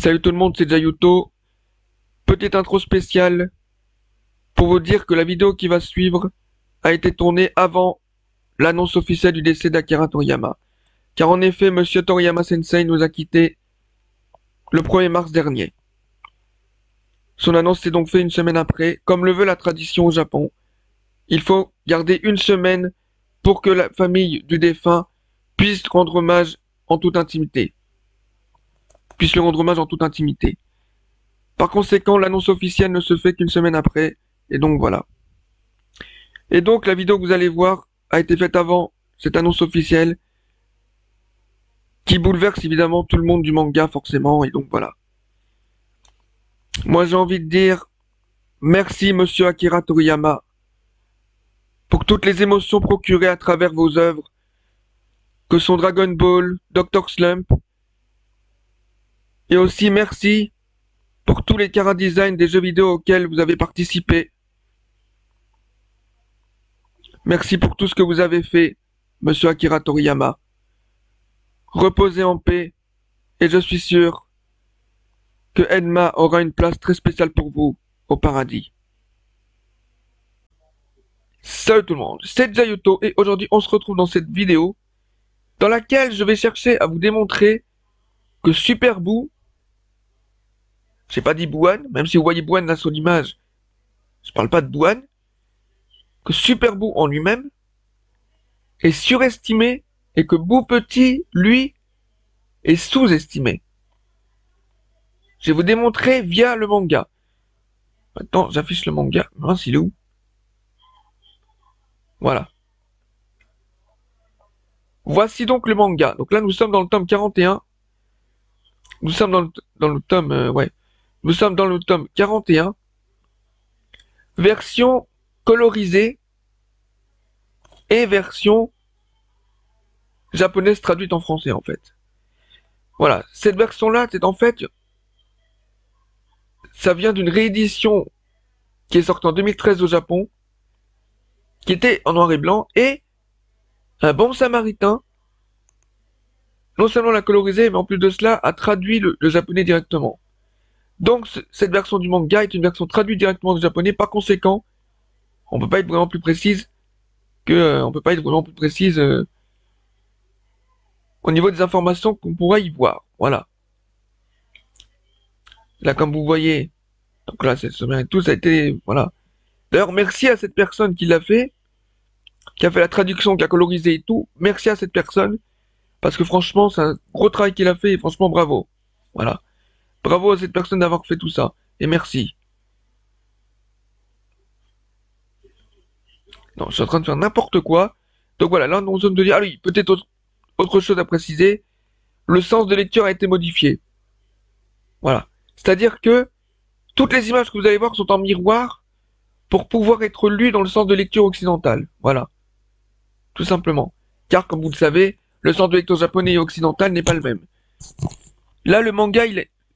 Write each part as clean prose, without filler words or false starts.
Salut tout le monde, c'est Jayuto. Petite intro spéciale pour vous dire que la vidéo qui va suivre a été tournée avant l'annonce officielle du décès d'Akira Toriyama. Car en effet, Monsieur Toriyama Sensei nous a quittés le 1er mars dernier. Son annonce s'est donc faite une semaine après. Comme le veut la tradition au Japon, il faut garder une semaine pour que la famille du défunt puisse rendre hommage en toute intimité. Puisse lui rendre hommage en toute intimité. Par conséquent, l'annonce officielle ne se fait qu'une semaine après, et donc voilà. Et donc la vidéo que vous allez voir a été faite avant cette annonce officielle, qui bouleverse évidemment tout le monde du manga forcément, et donc voilà. Moi j'ai envie de dire merci Monsieur Akira Toriyama pour toutes les émotions procurées à travers vos œuvres, que sont Dragon Ball, Dr. Slump, et aussi merci pour tous les chara-design des jeux vidéo auxquels vous avez participé. Merci pour tout ce que vous avez fait, Monsieur Akira Toriyama. Reposez en paix, et je suis sûr que Enma aura une place très spéciale pour vous au paradis. Salut tout le monde, c'est Jayuto, et aujourd'hui on se retrouve dans cette vidéo dans laquelle je vais chercher à vous démontrer que Super Boo, j'ai pas dit Bouane, même si vous voyez Bouane là sur l'image, je parle pas de Bouane, que Super Boo en lui-même est surestimé et que Boo Petit, lui, est sous-estimé. Je vais vous démontrer via le manga. Maintenant, j'affiche le manga. Mince, il est où? Voilà. Voici donc le manga. Donc là, nous sommes dans le tome 41. Nous sommes dans le tome... ouais. Nous sommes dans le tome 41. Version colorisée et version japonaise traduite en français, en fait. Voilà. Cette version-là, c'est en fait... Ça vient d'une réédition qui est sortie en 2013 au Japon, qui était en noir et blanc, et un bon samaritain, non seulement l'a colorisé, mais en plus de cela, a traduit le japonais directement. Donc, cette version du manga est une version traduite directement du japonais. Par conséquent, on peut pas être vraiment plus précise on peut pas être vraiment plus précise au niveau des informations qu'on pourrait y voir. Voilà. Là, comme vous voyez, donc là, c'est sommaire et tout, ça a été, voilà. D'ailleurs, merci à cette personne qui l'a fait, qui a fait la traduction, qui a colorisé et tout. Merci à cette personne, parce que franchement, c'est un gros travail qu'il a fait, et franchement, bravo. Voilà. Bravo à cette personne d'avoir fait tout ça. Et merci. Non, je suis en train de faire n'importe quoi. Donc voilà, là, on zone de dire, ah oui, peut-être autre chose à préciser. Le sens de lecture a été modifié. Voilà. C'est-à-dire que toutes les images que vous allez voir sont en miroir pour pouvoir être lues dans le sens de lecture occidental. Voilà. Tout simplement. Car, comme vous le savez, le sens de lecture japonais et occidental n'est pas le même. Là, le manga,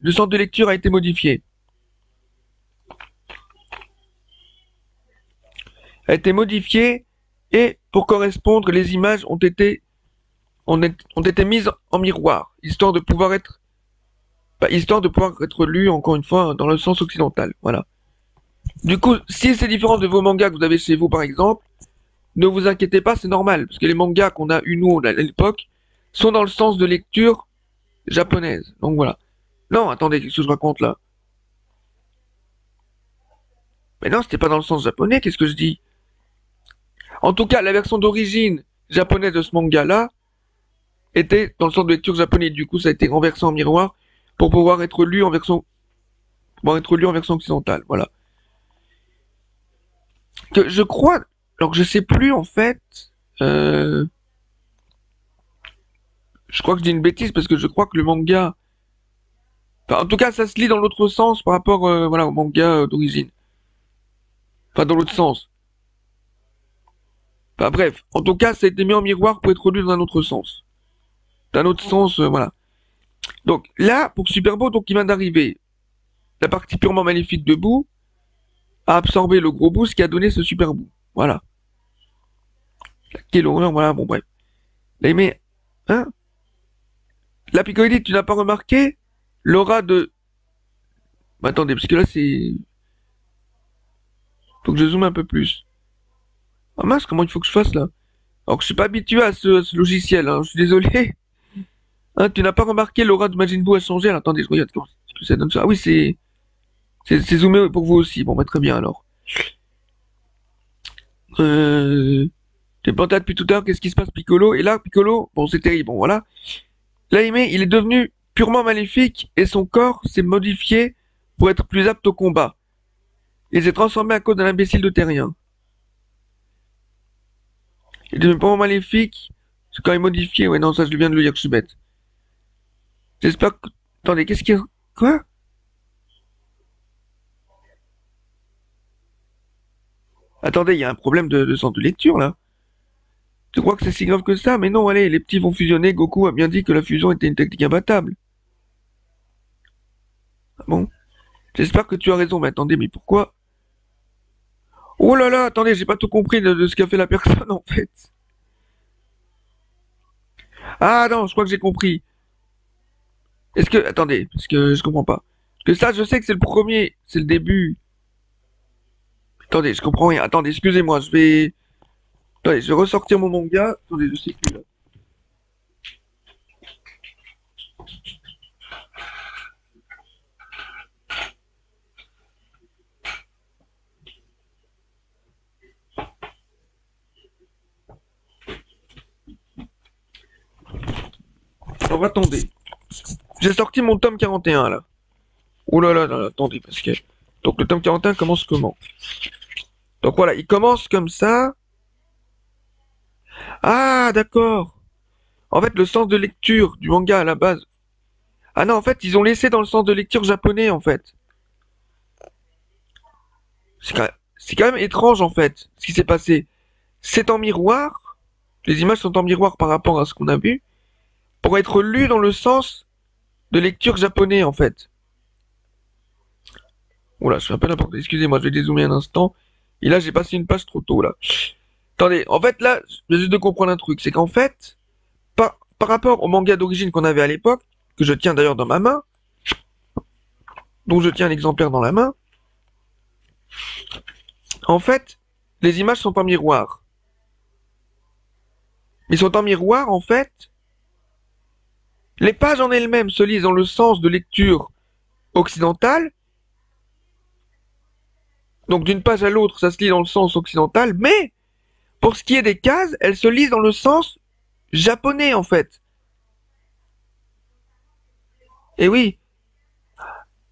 le sens de lecture a été modifié. A été modifié et pour correspondre, les images ont été mises en miroir, histoire de pouvoir être lues, encore une fois, dans le sens occidental. Voilà. Du coup, si c'est différent de vos mangas que vous avez chez vous, par exemple, ne vous inquiétez pas, c'est normal, parce que les mangas qu'on a eu nous à l'époque sont dans le sens de lecture japonaise. Donc voilà. Non, attendez, qu'est-ce que je raconte là? Mais non, c'était pas dans le sens japonais, qu'est-ce que je dis? En tout cas, la version d'origine japonaise de ce manga-là était dans le sens de lecture japonais. Du coup, ça a été renversé en miroir pour pouvoir être lu en version occidentale. Voilà. Que je crois, alors je sais plus en fait. Je crois que je dis une bêtise parce que je crois que le manga, enfin, en tout cas, ça se lit dans l'autre sens par rapport, voilà, au manga d'origine. Enfin, dans l'autre sens. Enfin, bref, en tout cas, ça a été mis en miroir pour être lu dans un autre sens. D'un autre sens, voilà. Donc là, pour Super Beau, donc il vient d'arriver. La partie purement maléfique de Boo a absorbé le gros Boo, ce qui a donné ce Super Boo. Voilà. Quelle horreur, voilà, bon bref. Là, mais, hein? La Picolini, tu n'as pas remarqué l'aura de Bah, attendez, parce que là, c'est... Faut que je zoome un peu plus. Ah mince, comment il faut que je fasse, là? Alors que je suis pas habitué à ce logiciel, hein, je suis désolé. Hein, tu n'as pas remarqué l'aura de Majin Buu a changé? Alors, attendez, je regarde comment ce que ça donne ça. Ah oui, c'est zoomé pour vous aussi. Bon, bah, très bien, alors. T'es planté depuis tout à l'heure, qu'est-ce qui se passe, Piccolo? Et là, Piccolo, bon, c'est terrible, bon, voilà. Là, il est devenu purement maléfique et son corps s'est modifié pour être plus apte au combat. Il s'est transformé à cause d'un imbécile de terrien. Il est devenu purement maléfique, ce corps est modifié. Ouais, non, ça, je viens de le lire, je suis bête. J'espère que... Attendez, qu'est-ce qu'il y a? Quoi? Attendez, il y a un problème de centre de lecture, là. Tu crois que c'est si grave que ça? Mais non, allez, les petits vont fusionner. Goku a bien dit que la fusion était une technique imbattable. Ah bon? J'espère que tu as raison, mais attendez, mais pourquoi? Oh là là, attendez, j'ai pas tout compris de ce qu'a fait la personne, en fait. Ah non, je crois que j'ai compris. Est-ce que... Attendez, parce que je comprends pas. Parce que ça, je sais que c'est le premier, c'est le début. Attendez, je comprends rien. Attendez, excusez-moi, je vais... Attendez, je vais ressortir mon manga. Attendez, je sais plus, là. Alors, attendez. J'ai sorti mon tome 41, là. Oh là là, là, attendez, parce que... Donc, le tome 41 commence comment? Donc voilà, il commence comme ça. Ah, d'accord. En fait, le sens de lecture du manga à la base. Ah non, en fait, ils ont laissé dans le sens de lecture japonais, en fait. C'est quand même étrange, en fait, ce qui s'est passé. C'est en miroir. Les images sont en miroir par rapport à ce qu'on a vu. Pour être lu dans le sens de lecture japonais, en fait. Oula, je fais un peu n'importe quoi. Excusez-moi, je vais dézoomer un instant. Et là, j'ai passé une page trop tôt, là. Attendez, en fait, là, je viens juste de comprendre un truc. C'est qu'en fait, par rapport au manga d'origine qu'on avait à l'époque, que je tiens d'ailleurs dans ma main, dont je tiens un exemplaire dans la main, en fait, les images sont en miroir. Ils sont en miroir, en fait. Les pages en elles-mêmes se lisent dans le sens de lecture occidentale. Donc d'une page à l'autre, ça se lit dans le sens occidental, mais pour ce qui est des cases, elles se lisent dans le sens japonais, en fait. Et oui,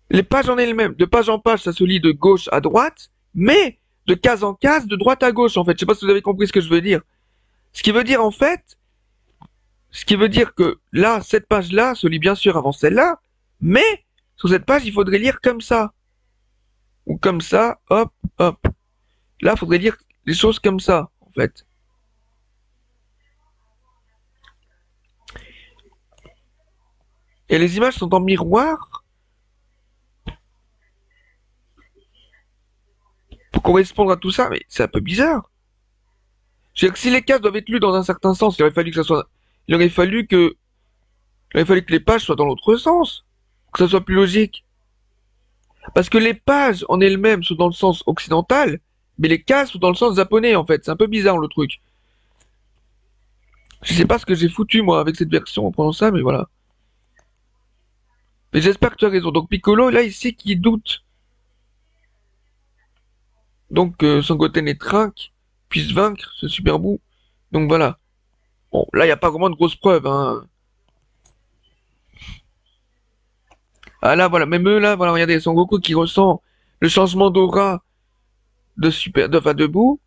les pages en elles-mêmes, de page en page, ça se lit de gauche à droite, mais de case en case, de droite à gauche, en fait. Je sais pas si vous avez compris ce que je veux dire. Ce qui veut dire, en fait, ce qui veut dire que là, cette page-là se lit bien sûr avant celle-là, mais sur cette page, il faudrait lire comme ça. Ou comme ça, hop, hop. Là, il faudrait lire les choses comme ça, en fait. Et les images sont en miroir pour correspondre à tout ça, mais c'est un peu bizarre. Je veux dire que si les cases doivent être lues dans un certain sens, il aurait fallu que ça soit, il aurait fallu que, il aurait fallu que les pages soient dans l'autre sens, que ça soit plus logique. Parce que les pages en elles-mêmes sont dans le sens occidental, mais les cases sont dans le sens japonais en fait. C'est un peu bizarre le truc. Je sais pas ce que j'ai foutu moi avec cette version en prenant ça, mais voilà. Mais j'espère que tu as raison. Donc Piccolo, là ici, qui doute. Donc Sangoten et Trunks puissent vaincre ce Super Buu. Donc voilà. Bon, là il n'y a pas vraiment de grosses preuves, hein. Ah là, voilà, même eux là, voilà, regardez, Son Goku qui ressent le changement d'aura enfin, de Buu.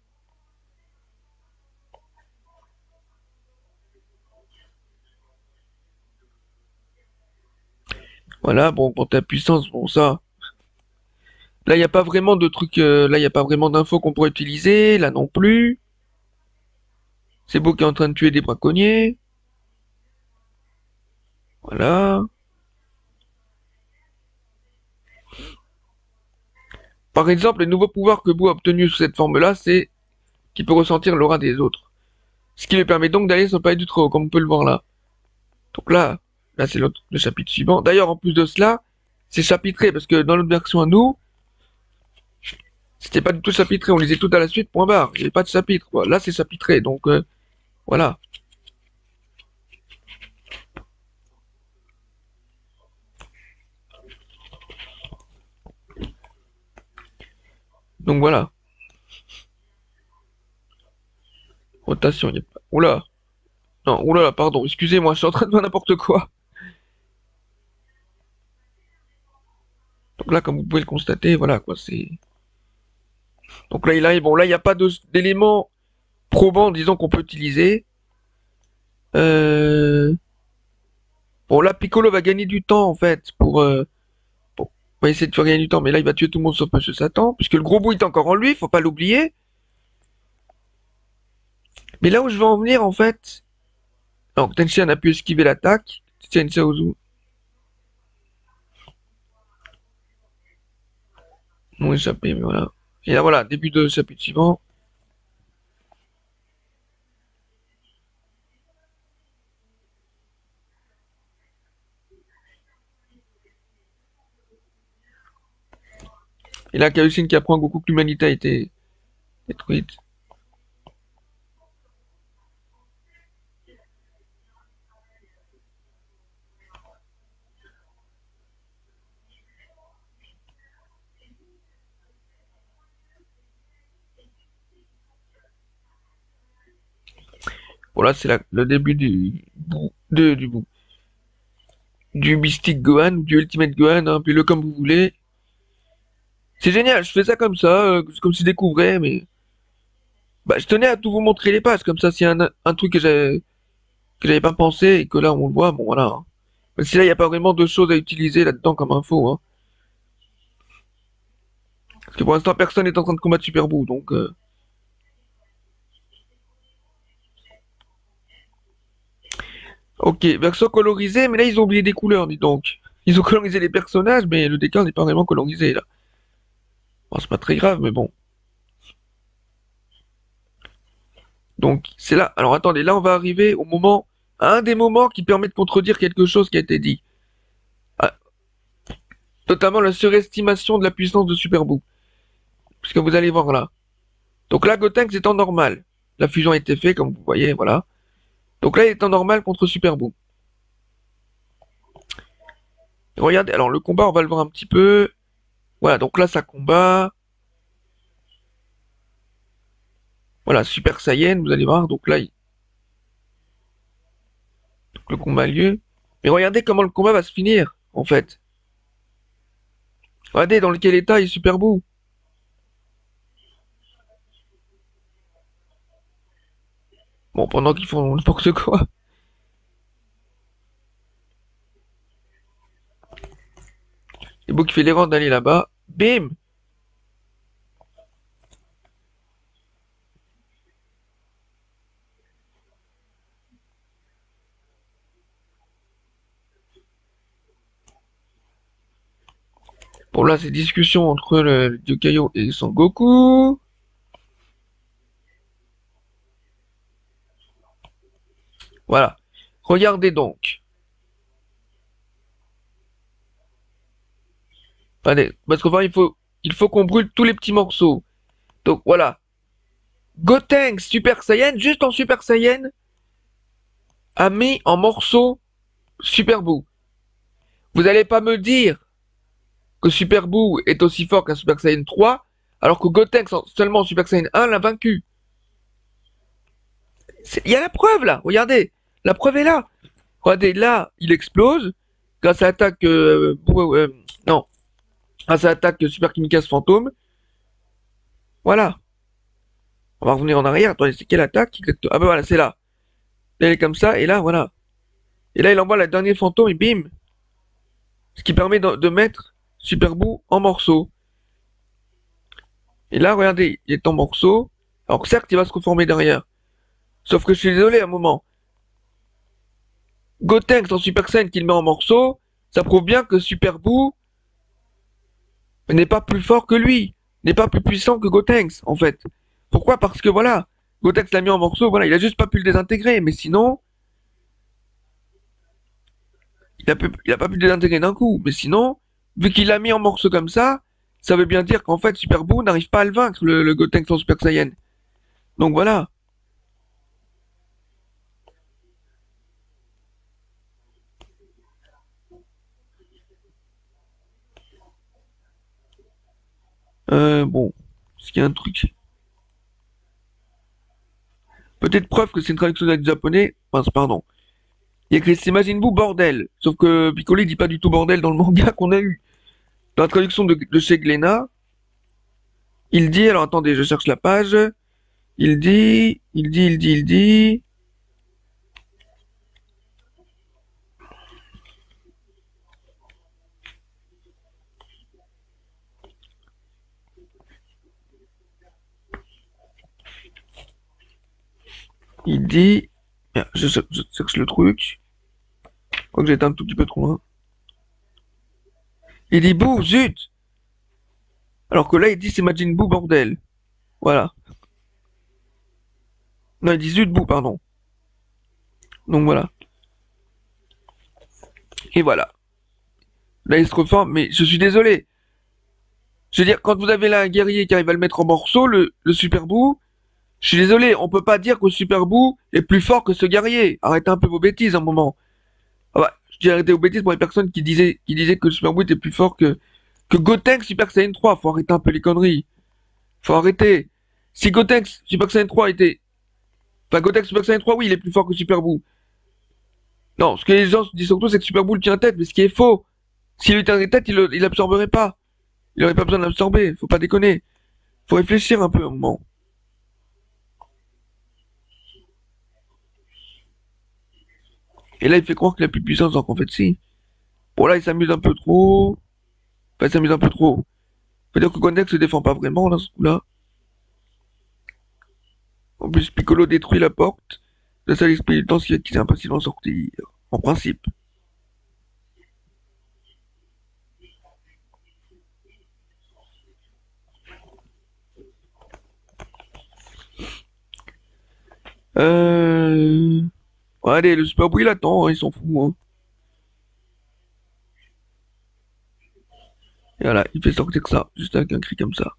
Voilà, bon, pour ta puissance, bon ça. Là, il n'y a pas vraiment de trucs, là, il n'y a pas vraiment d'infos qu'on pourrait utiliser, là non plus. C'est Buu qui est en train de tuer des braconniers. Voilà. Par exemple, le nouveau pouvoir que Buu a obtenu sous cette forme-là, c'est qu'il peut ressentir l'aura des autres. Ce qui lui permet donc d'aller sur le palais du trop, comme on peut le voir là. Donc là, c'est le chapitre suivant. D'ailleurs, en plus de cela, c'est chapitré, parce que dans notre version à nous, c'était pas du tout chapitré, on lisait tout à la suite, point barre. Il n'y avait pas de chapitre, quoi. Là, c'est chapitré, donc voilà. Donc voilà. Rotation, il n'y a pas... Oula. Non, oula, pardon, excusez-moi, je suis en train de faire n'importe quoi. Donc là, comme vous pouvez le constater, voilà, quoi, c'est... Donc bon, là, il n'y a pas d'éléments probants, disons, qu'on peut utiliser. Euh... Bon, là, Piccolo va gagner du temps, en fait, bon, on va essayer de faire gagner du temps, mais là, il va tuer tout le monde sauf Monsieur Satan, puisque le gros bout est encore en lui, faut pas l'oublier. Mais là où je veux en venir, en fait... Donc, Tenshin a pu esquiver l'attaque. Tenshin Ozu. Non échappé, mais voilà. Et là, voilà, début de chapitre suivant. Et là, Kaioshin qui apprend à Goku que l'humanité a été détruite. Bon, là, c'est le début du Mystic Gohan, du Ultimate Gohan, hein, appelez-le comme vous voulez. C'est génial, je fais ça comme ça, comme si je découvrais, mais... Bah, je tenais à tout vous montrer les pages, comme ça, s'il y a un truc que j'avais pas pensé et que là, on le voit, bon, voilà. Hein. Même si là, il n'y a pas vraiment de choses à utiliser là-dedans comme info, hein. Parce que pour l'instant, personne n'est en train de combattre Super Buu, donc... Ok, version colorisée, mais là, ils ont oublié des couleurs, dis donc. Ils ont colorisé les personnages, mais le décor n'est pas vraiment colorisé, là. Bon, c'est pas très grave, mais bon. Donc, c'est là. Alors, attendez, là, on va arriver à un des moments qui permet de contredire quelque chose qui a été dit. Ah, notamment la surestimation de la puissance de Super Buu. Puisque vous allez voir là. Donc là, Gotenks est en normal. La fusion a été faite, comme vous voyez, voilà. Donc là, il est en normal contre Super Buu. Regardez, alors le combat, on va le voir un petit peu. Voilà, donc là, ça combat. Voilà, Super Saiyan, vous allez voir. Donc là, le combat a lieu. Mais regardez comment le combat va se finir, en fait. Regardez dans quel état est Super Buu. Bon, pendant qu'ils font n'importe quoi. C'est Buu qui fait l'erreur d'aller là-bas. Bim! Bon, là, c'est discussion entre le Yokayo et Son Goku. Voilà. Regardez donc. Allez, parce qu'enfin, il faut qu'on brûle tous les petits morceaux. Donc, voilà. Gotenks Super Saiyan, juste en Super Saiyan, a mis en morceaux Super Buu. Vous allez pas me dire que Super Buu est aussi fort qu'un Super Saiyan 3, alors que Gotenks, seulement en Super Saiyan 1, l'a vaincu. Il y a la preuve, là. Regardez. La preuve est là. Regardez, là, il explose. Grâce à l'attaque... non. Grâce à l'attaque Super Kimikaze Fantôme. Voilà. On va revenir en arrière. Attendez, c'est quelle attaque exactement? Ah bah voilà, c'est là. Elle est comme ça, et là, voilà. Et là, il envoie la dernière fantôme, et bim. Ce qui permet de mettre Super Buu en morceaux. Et là, regardez, il est en morceaux. Alors certes, il va se reformer derrière. Sauf que je suis désolé, à un moment. Gotenks en Super Saiyan qu'il met en morceaux, ça prouve bien que Super Buu n'est pas plus fort que lui. N'est pas plus puissant que Gotenks, en fait. Pourquoi? Parce que voilà. Gotenks l'a mis en morceaux, voilà, il a juste pas pu le désintégrer. Mais sinon, il a pas pu le désintégrer d'un coup. Mais sinon, vu qu'il l'a mis en morceaux comme ça veut bien dire qu'en fait Super Boo n'arrive pas à le vaincre, le Gotenks en Super Saiyan. Donc voilà. Bon, est-ce qu'il y a un truc? Peut-être preuve que c'est une traduction du japonais. Enfin, pardon. Il y a écrit c'est Majin Buu bordel. Sauf que Piccolo il dit pas du tout bordel dans le manga qu'on a eu. Dans la traduction de chez Glénat, il dit, alors attendez, je cherche la page. Il dit, merde, je cherche le truc. Je crois que j'ai été un tout petit peu trop loin. Il dit Bou, zut! Alors que là, il dit c'est Majin Buu, bordel. Voilà. Non, il dit zut, Bou, pardon. Donc voilà. Et voilà. Là, il se reforme, mais je suis désolé. Je veux dire, quand vous avez là un guerrier qui arrive à le mettre en morceaux, le Super Buu, je suis désolé, on peut pas dire que le Super Buu est plus fort que ce guerrier. Arrêtez un peu vos bêtises un moment. Ah bah, je dis arrêtez vos bêtises pour les personnes qui disaient que le Super Buu était plus fort que Gotenks Super Saiyan 3. Faut arrêter un peu les conneries. Faut arrêter. Si Gotenks Super Saiyan 3 était... Enfin, Gotenks Super Saiyan 3, oui, il est plus fort que Super Buu. Non, ce que les gens se disent surtout, c'est que Super Buu le tient tête, mais ce qui est faux. S'il lui tenait tête, il absorberait pas. Il aurait pas besoin d'absorber. Faut pas déconner. Faut réfléchir un peu un moment. Et là, il fait croire qu'il a plus de puissance, donc en fait, si. Bon, là, il s'amuse un peu trop. Enfin, il s'amuse un peu trop. Faut dire que Gotenks se défend pas vraiment, là, ce coup-là. En plus, Piccolo détruit la porte. La salle esprit du temps, qui est impossible d'en sortir. En principe. Euh... Ouais, allez, le Super Buu, il attend, hein, il s'en fout, hein. Et voilà, il fait sortir ça, juste avec un cri comme ça.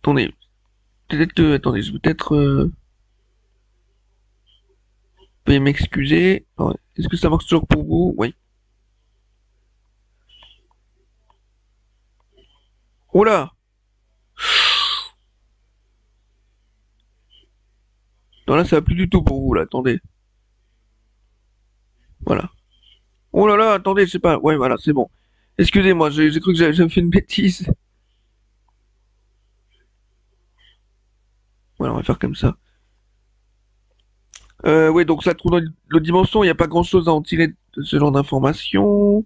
Attendez, peut-être que... Attendez, je vais peut-être... Veuillez m'excuser. Ouais. Est-ce que ça marche toujours pour vous? Oui. Oh là! Non, là, ça va plus du tout pour vous, là, attendez. Voilà. Oh là là, attendez, je sais pas. Ouais, voilà, c'est bon. Excusez-moi, j'ai cru que j'avais fait une bêtise. Voilà, on va faire comme ça. Ouais, donc ça trouve dans l'autre dimension, il n'y a pas grand-chose à en tirer de ce genre d'informations.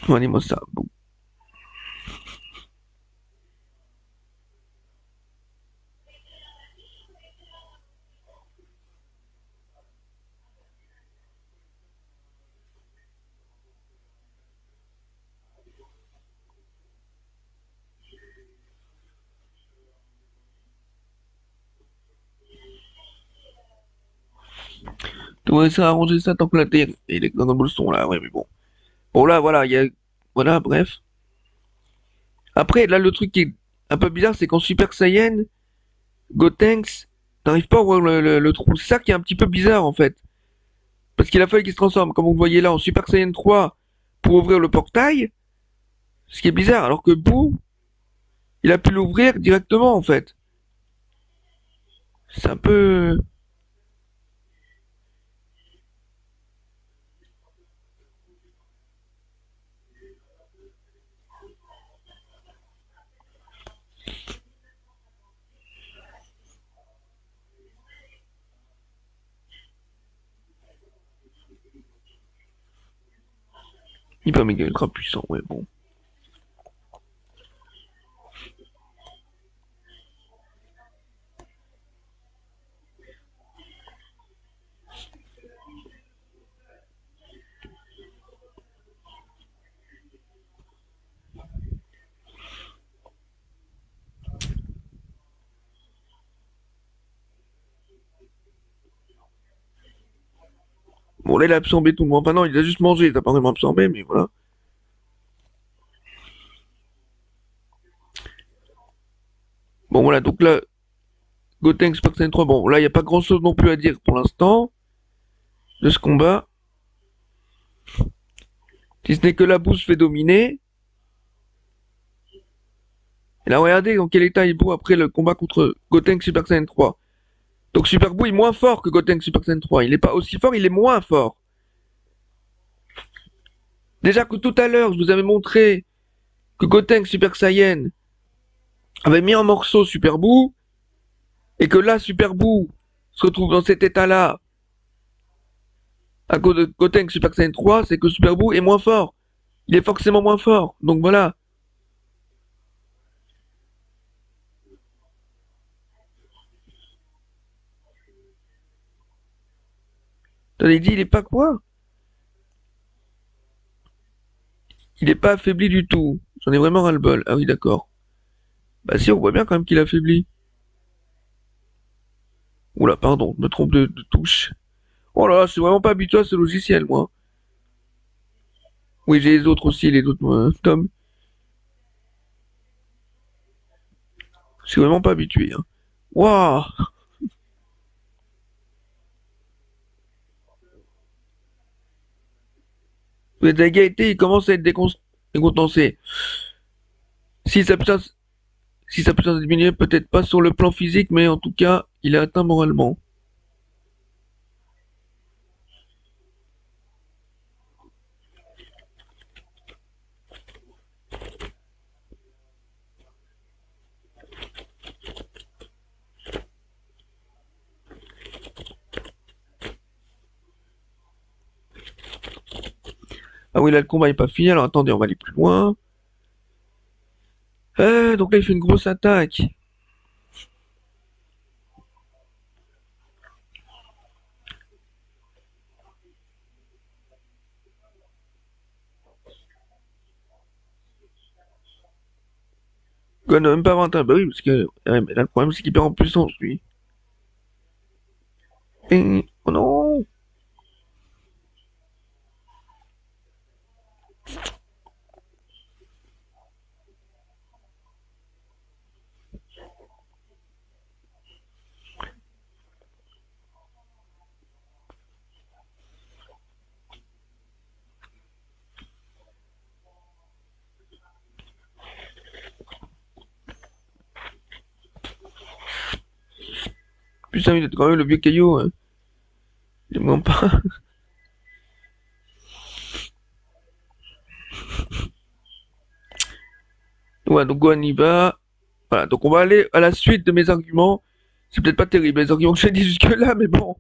Allez-moi ça. Bon. Tu vois, ça arranger ça tant que la terre et les dans le son là, ouais, mais bon. Bon, là, voilà, il y a. Voilà, bref. Après, là, le truc qui est un peu bizarre, c'est qu'en Super Saiyan, Gotenks n'arrive pas à ouvrir le trou. C'est ça qui est un petit peu bizarre, en fait. Parce qu'il a fallu qu'il se transforme, comme vous le voyez là, en Super Saiyan 3 pour ouvrir le portail. Ce qui est bizarre, alors que Boo, il a pu l'ouvrir directement, en fait. C'est un peu... Hyper méga ultra puissant, ouais, bon. Bon, là, il a absorbé tout le monde. Enfin, non, il a juste mangé, il a pas vraiment absorbé, mais voilà. Bon, voilà, donc là, Gotenks Super Saiyan 3, bon, là, il n'y a pas grand chose non plus à dire pour l'instant de ce combat. Si ce n'est que la bouse fait dominer. Et là, regardez dans quel état il est beau après le combat contre Gotenks Super Saiyan 3. Donc Super Buu est moins fort que Gotenks Super Saiyan 3. Il n'est pas aussi fort, il est moins fort. Déjà que tout à l'heure, je vous avais montré que Gotenks Super Saiyan avait mis en morceaux Super Buu, et que là, Super Buu se retrouve dans cet état-là à cause de Gotenks Super Saiyan 3, c'est que Super Buu est moins fort. Il est forcément moins fort. Donc voilà. T'avais dit, il est pas quoi? Il est pas affaibli du tout. J'en ai vraiment ras-le-bol. Ah oui, d'accord. Bah si, on voit bien quand même qu'il est affaibli. Oula, pardon, je me trompe de touche. Oh là là, je suis vraiment pas habitué à ce logiciel, moi. Oui, j'ai les autres aussi, les autres tomes. Je suis vraiment pas habitué. Hein. Waouh! La Gaëté, il commence à être décontenancé. Si sa puissance, si sa puissance diminue, peut-être pas sur le plan physique, mais en tout cas, il est atteint moralement. Ah oui, là, le combat est pas fini, alors attendez, on va aller plus loin. Donc là, il fait une grosse attaque. Gohan n'a même pas 21. Bah oui, parce que mais là, le problème, c'est qu'il perd en puissance, lui. Oh non! Putain, il est quand même le vieux caillou. Hein. Il est vraiment pas. Ouais, donc Gohan y va. Voilà, donc on va aller à la suite de mes arguments. C'est peut-être pas terrible les arguments que j'ai dit jusque-là, mais bon.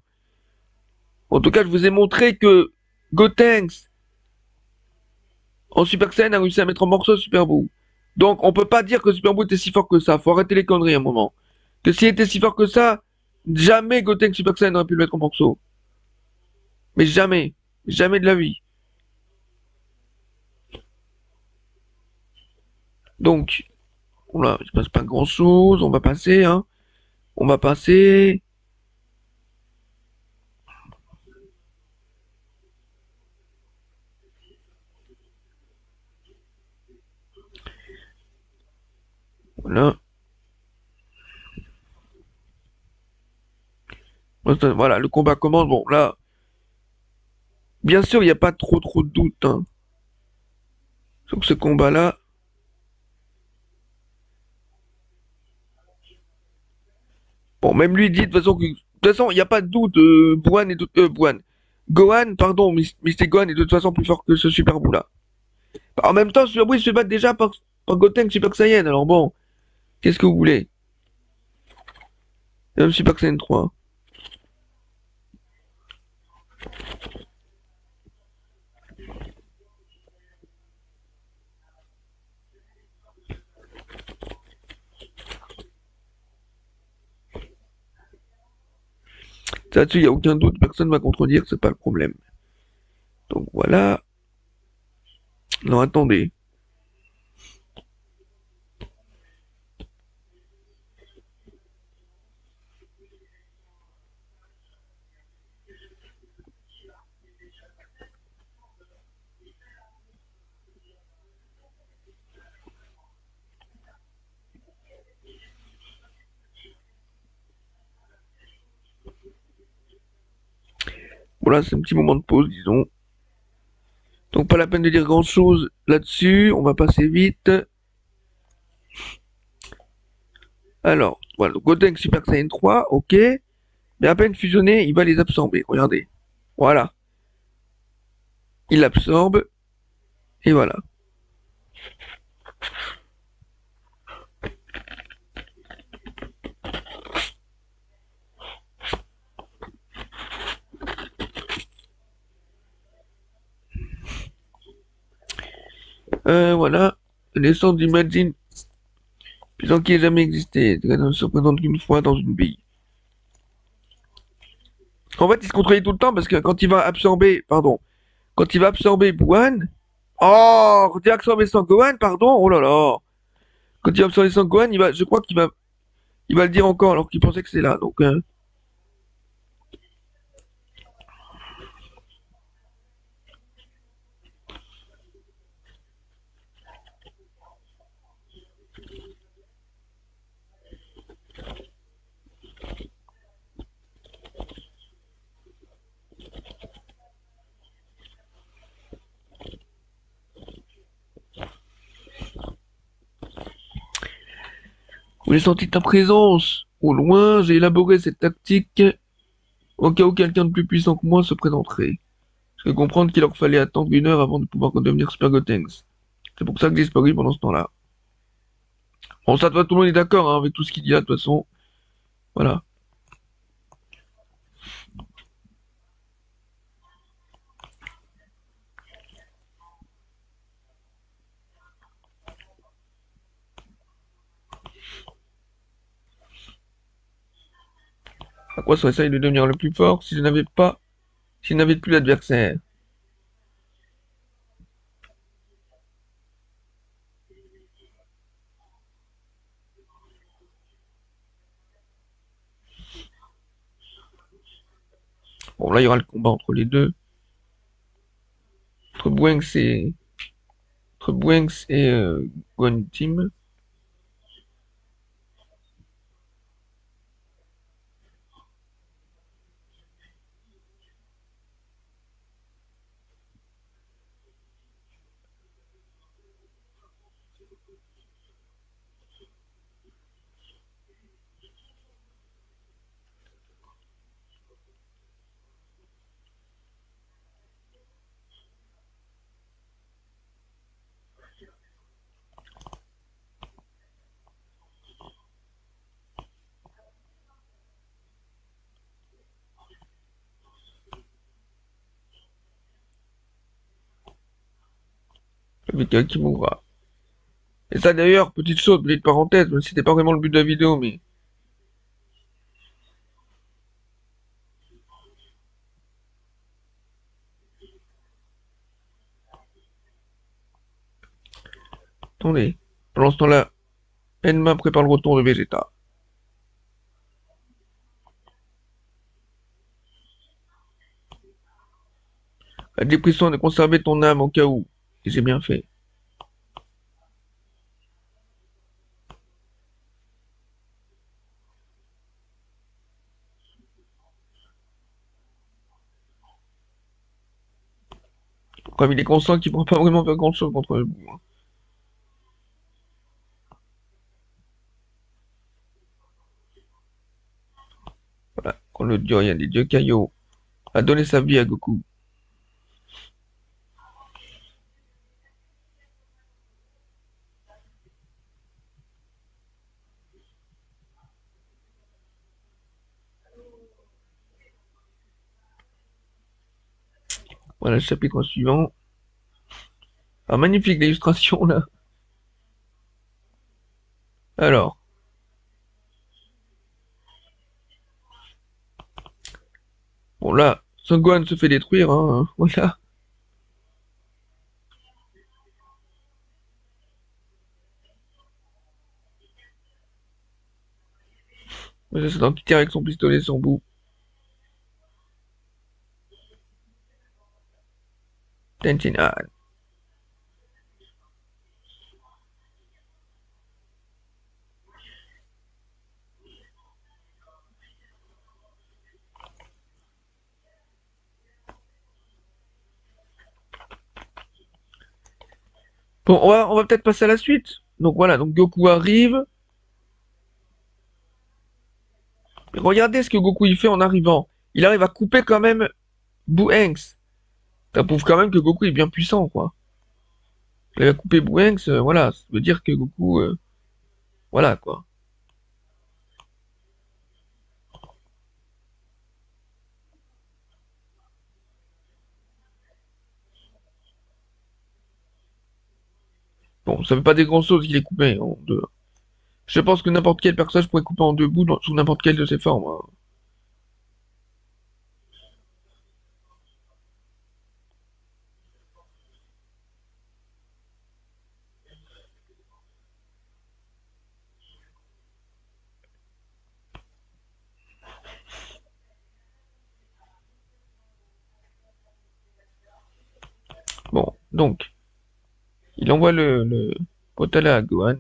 En tout cas, je vous ai montré que Gotenks, en Super Saiyan, a réussi à mettre en morceaux Super Buu. Donc, on peut pas dire que Super Buu était si fort que ça. Faut arrêter les conneries un moment. Que s'il était si fort que ça, jamais Gotenks Super Saiyan n'aurait pu le mettre en morceaux. Mais jamais. Jamais de la vie. Donc, oula, il se passe pas grand-chose. On va passer, hein. On va passer. Voilà. Voilà, le combat commence. Bon, là, bien sûr, il n'y a pas trop de doute, hein, sur ce combat-là. Bon, même lui dit de toute façon, il n'y a pas de doute. Gohan, pardon, Mr. Gohan est de toute façon plus fort que ce Super Buu là. En même temps, Super Buu il se fait battre déjà par Goten Super Saiyan. Alors bon, qu'est-ce que vous voulez? Même Super Saiyan 3. Là-dessus, il n'y a aucun doute, personne ne va contredire, c'est pas le problème. Donc voilà. Non, attendez. Voilà, c'est un petit moment de pause, disons. Donc pas la peine de dire grand-chose là-dessus, on va passer vite. Alors, voilà, donc Gotenks Super Saiyan 3, ok. Mais à peine fusionné, il va les absorber, regardez. Voilà. Il l'absorbe, et voilà. Voilà. Naissance du Majin, puissant qui ait jamais existé, ne se représente qu'une fois dans une bille. En fait, il se contredit tout le temps parce que quand il va absorber, pardon, quand il va absorber Buan, oh, quand il va absorber Sangohan, pardon, oh là là, quand il va absorber Sangohan, je crois il va le dire encore alors qu'il pensait que c'est là, donc, vous j'ai senti ta présence. Au loin, j'ai élaboré cette tactique au cas où quelqu'un de plus puissant que moi se présenterait. Je vais comprendre qu'il leur fallait attendre 1 heure avant de pouvoir redevenir Super Gotenks. C'est pour ça que j'ai disparu pendant ce temps-là. Bon, ça, tout le monde est d'accord hein, avec tout ce qu'il dit là, de toute façon. Voilà. À quoi serait-ce de devenir le plus fort si je n'avais plus d'adversaire? Bon, là, il y aura le combat entre les deux. Entre Bwanks et, entre Bwanks et Guan Team. Avec Kimura. Et ça d'ailleurs, petite chose, petite parenthèse, même si c'était pas vraiment le but de la vidéo, mais attendez. Pendant ce temps-là, Enma prépare le retour de Vegeta. J'ai pris soin de conserver ton âme au cas où. Et j'ai bien fait. Comme il est conscient qu'il ne pourra pas vraiment faire grand-chose contre vous. Hein. Voilà. Quand le dieu rien des dieux Kaio a donné sa vie à Goku. Voilà le chapitre suivant. Ah, magnifique l'illustration là. Alors, Bon là, Son Gohan se fait détruire, hein, voilà. C'est dans qui tire avec son pistolet sans bout. Tenshin Han. Bon, on va peut-être passer à la suite. Donc voilà, donc Goku arrive. Regardez ce que Goku il fait en arrivant. Il arrive à couper quand même Boo-Hanks. Ça prouve quand même que Goku est bien puissant, quoi. Il a coupé Boo-Hanks, voilà, ça veut dire que Goku, voilà, quoi. Bon, ça fait pas des grandes choses qu'il est coupé en deux. Je pense que n'importe quel personnage pourrait couper en deux bouts sous n'importe quelle de ses formes, hein. Bon, donc, il envoie le Potala à Gohan.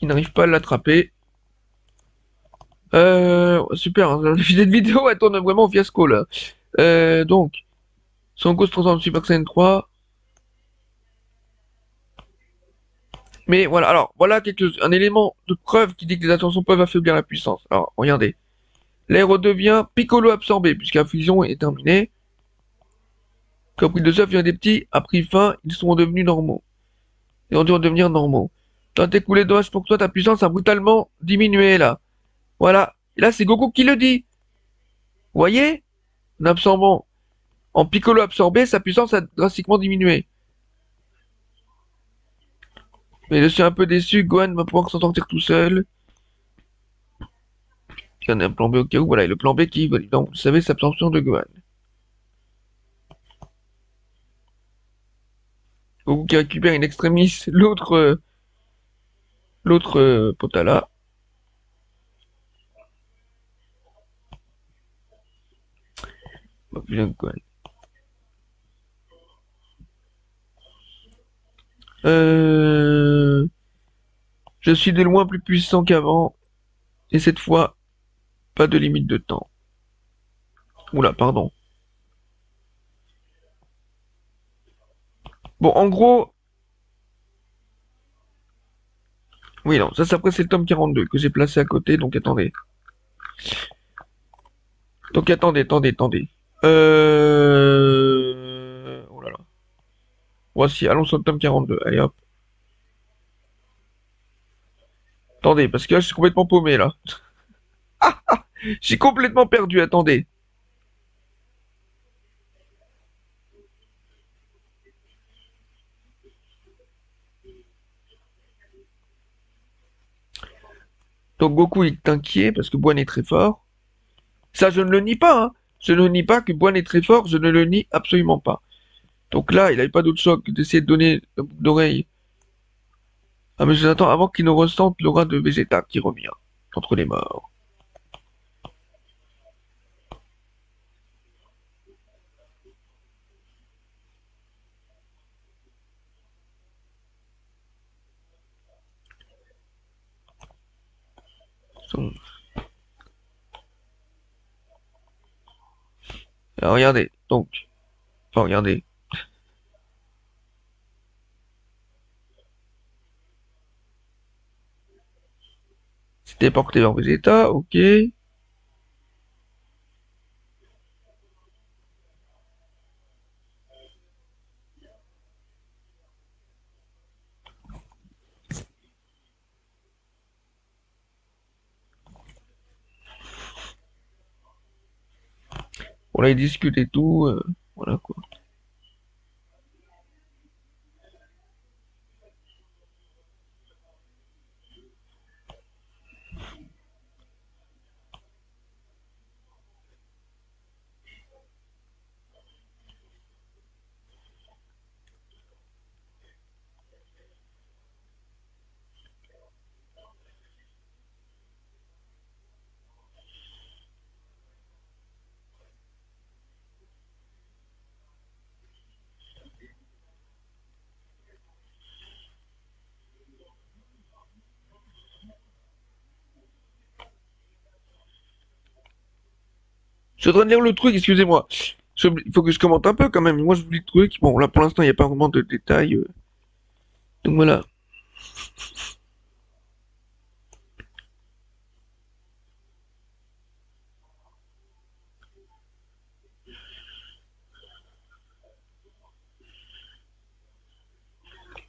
Il n'arrive pas à l'attraper. Super, hein, cette vidéo, elle tourne vraiment au fiasco, là. Donc, Son Goku se transforme en Super Saiyan 3. Mais voilà, alors, voilà un élément de preuve qui dit que les attentions peuvent affaiblir la puissance. Alors, regardez. L'air redevient Piccolo absorbé, puisque la fusion est terminée. Comme pris de soif vient des petits, a pris fin, ils sont devenus normaux. Ils ont dû redevenir normaux. T'as écoulé dommage pour toi, ta puissance a brutalement diminué, là. Voilà. Et là, c'est Goku qui le dit. Vous voyez? En absorbant, en Piccolo absorbé, sa puissance a drastiquement diminué. Mais je suis un peu déçu, Gohan va pouvoir s'en sortir tout seul. Il y en a un plan B au cas où, voilà, et le plan B qui, donc, vous savez, c'est l'absorption de Gohan. Goku qui récupère une extrémiste, l'autre Potala. Bah, putain, Gohan. Euh... Je suis de loin plus puissant qu'avant, et cette fois, pas de limite de temps. Oula, pardon. Bon, en gros, oui, non, ça, après, c'est le tome 42 que j'ai placé à côté, donc attendez. Donc attendez. Oh là là. Voici, allons sur le tome 42. Allez hop. Attendez, parce que là, je suis complètement paumé, là. Je suis complètement perdu, attendez. Donc Goku est inquiet parce que Boine est très fort. Ça, je ne le nie pas, hein. Je ne nie pas que Boine est très fort, je ne le nie absolument pas. Donc là, il n'avait pas d'autre choix que d'essayer de donner la boucle d'oreille à M. Nathan avant qu'il ne ressente l'aura de Vegeta qui revient entre les morts. Alors, regardez, donc, enfin regardez, c'était porté vers Vegeta, ok. On a discuté tout, voilà quoi. Je suis en train de lire le truc, excusez-moi. Il faut que je commente un peu quand même. Moi, je vous lis le truc. Bon, là, pour l'instant, il n'y a pas vraiment de détails. Donc voilà.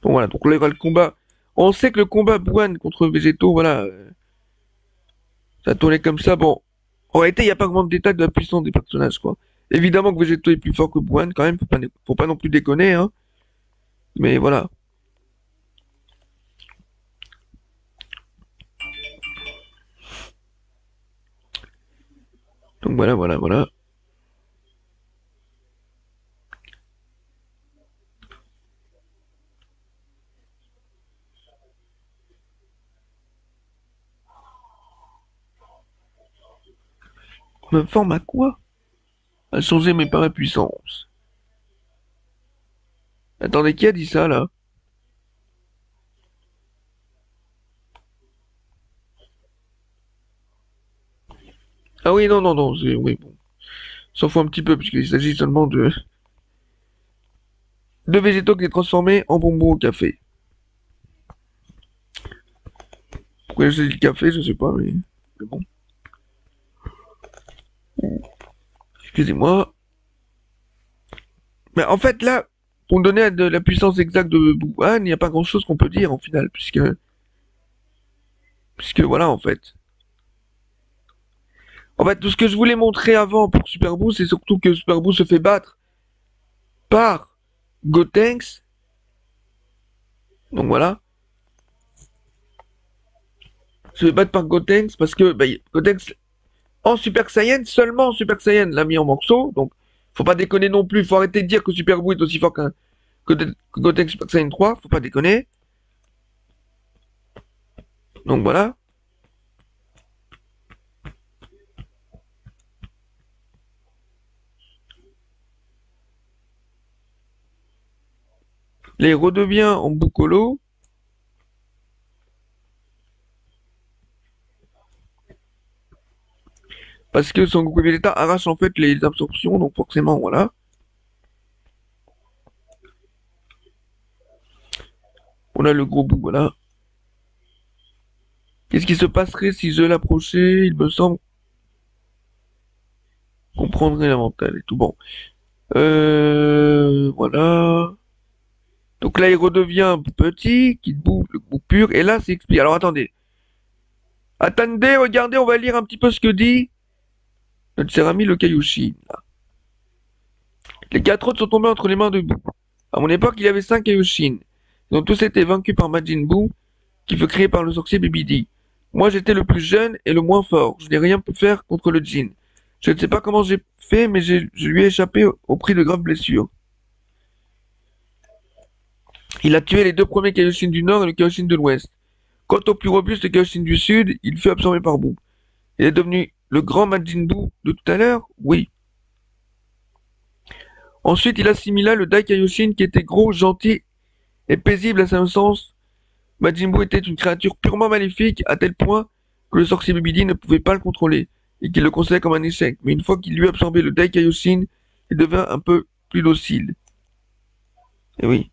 Bon, voilà. Donc là, il y aura le combat. On sait que le combat Bouane contre Végétaux, voilà, ça tournait comme ça. Bon, en réalité, il n'y a pas vraiment de détails de la puissance des personnages, quoi. Évidemment que Végétaux est plus fort que Bouane, quand même. Faut pas non plus déconner, hein. Mais voilà. Donc voilà, voilà, voilà. Me forme à quoi? À changer mes parapuissances. Attendez, qui a dit ça, là? Ah oui, non, non, non, oui, bon. S'en fout un petit peu, puisqu'il s'agit seulement de végétaux qui est transformé en bonbons au café. Pourquoi j'ai dit le café, je sais pas, mais bon. Excusez-moi. Mais en fait, là, pour donner de la puissance exacte de Wuhan, il n'y a pas grand-chose qu'on peut dire, en final, puisque voilà, en fait. En fait, tout ce que je voulais montrer avant pour Super Boo, c'est surtout que Super Boo se fait battre par Gotenks. Donc voilà. Se fait battre par Gotenks parce que Gotenks en Super Saiyan, seulement en Super Saiyan, l'a mis en morceaux. Donc, faut pas déconner non plus. Faut arrêter de dire que Super Boo est aussi fort que Gotenks Super Saiyan 3. Faut pas déconner. Donc voilà. Là, il redevient en Boucolo. Parce que Son Goku Vegeta arrache en fait les absorptions. Donc forcément, voilà. On a le gros bout, voilà. Qu'est-ce qui se passerait si je l'approchais? Il me semble qu'on prendrait l'avantage et tout. Bon. Voilà. Donc là, il redevient petit, qui boue, le bout pur. Et là, c'est expliqué. Alors attendez. Attendez, regardez, on va lire un petit peu ce que dit notre cher ami le Kaioshin. Les quatre autres sont tombés entre les mains de Boo. À mon époque, il y avait 5 Kaioshin. Ils ont tous été vaincus par Majin Buu, qui fut créé par le sorcier Babidi. Moi, j'étais le plus jeune et le moins fort. Je n'ai rien pu faire contre le djinn. Je ne sais pas comment j'ai fait, mais je lui ai échappé au prix de graves blessures. Il a tué les 2 premiers Kaioshin du Nord et le Kaioshin de l'Ouest. Quant au plus robuste Kaioshin du Sud, il fut absorbé par Buu. Il est devenu le grand Majin Buu de tout à l'heure? Oui. Ensuite, il assimila le Dai Kaioshin qui était gros, gentil et paisible à son sens. Majin Buu était une créature purement maléfique à tel point que le sorcier Babidi ne pouvait pas le contrôler et qu'il le considérait comme un échec. Mais une fois qu'il lui a absorbé le Dai Kaioshin, il devint un peu plus docile. Et oui.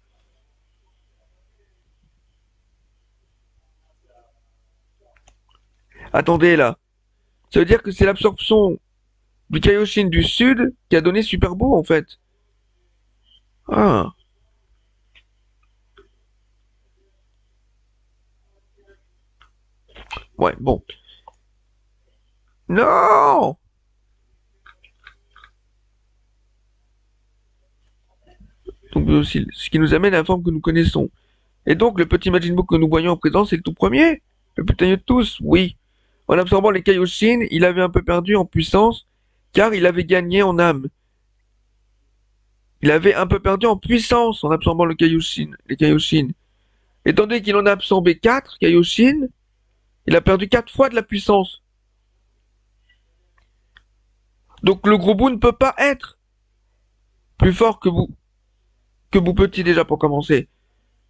Attendez là. Ça veut dire que c'est l'absorption du Kaioshin du Sud qui a donné Super Beau en fait. Ah. Ouais, bon. Non. Donc docile. Ce qui nous amène à la forme que nous connaissons. Et donc le petit Majin Buu que nous voyons en présent, c'est le tout premier. Le plus teigneux de tous, oui. En absorbant les Kaioshin, il avait un peu perdu en puissance, car il avait gagné en âme. Il avait un peu perdu en puissance en absorbant les Kaioshin. Étant donné qu'il en a absorbé 4 Kaioshin, il a perdu 4 fois de la puissance. Donc le gros bout ne peut pas être plus fort que Bou petit déjà pour commencer.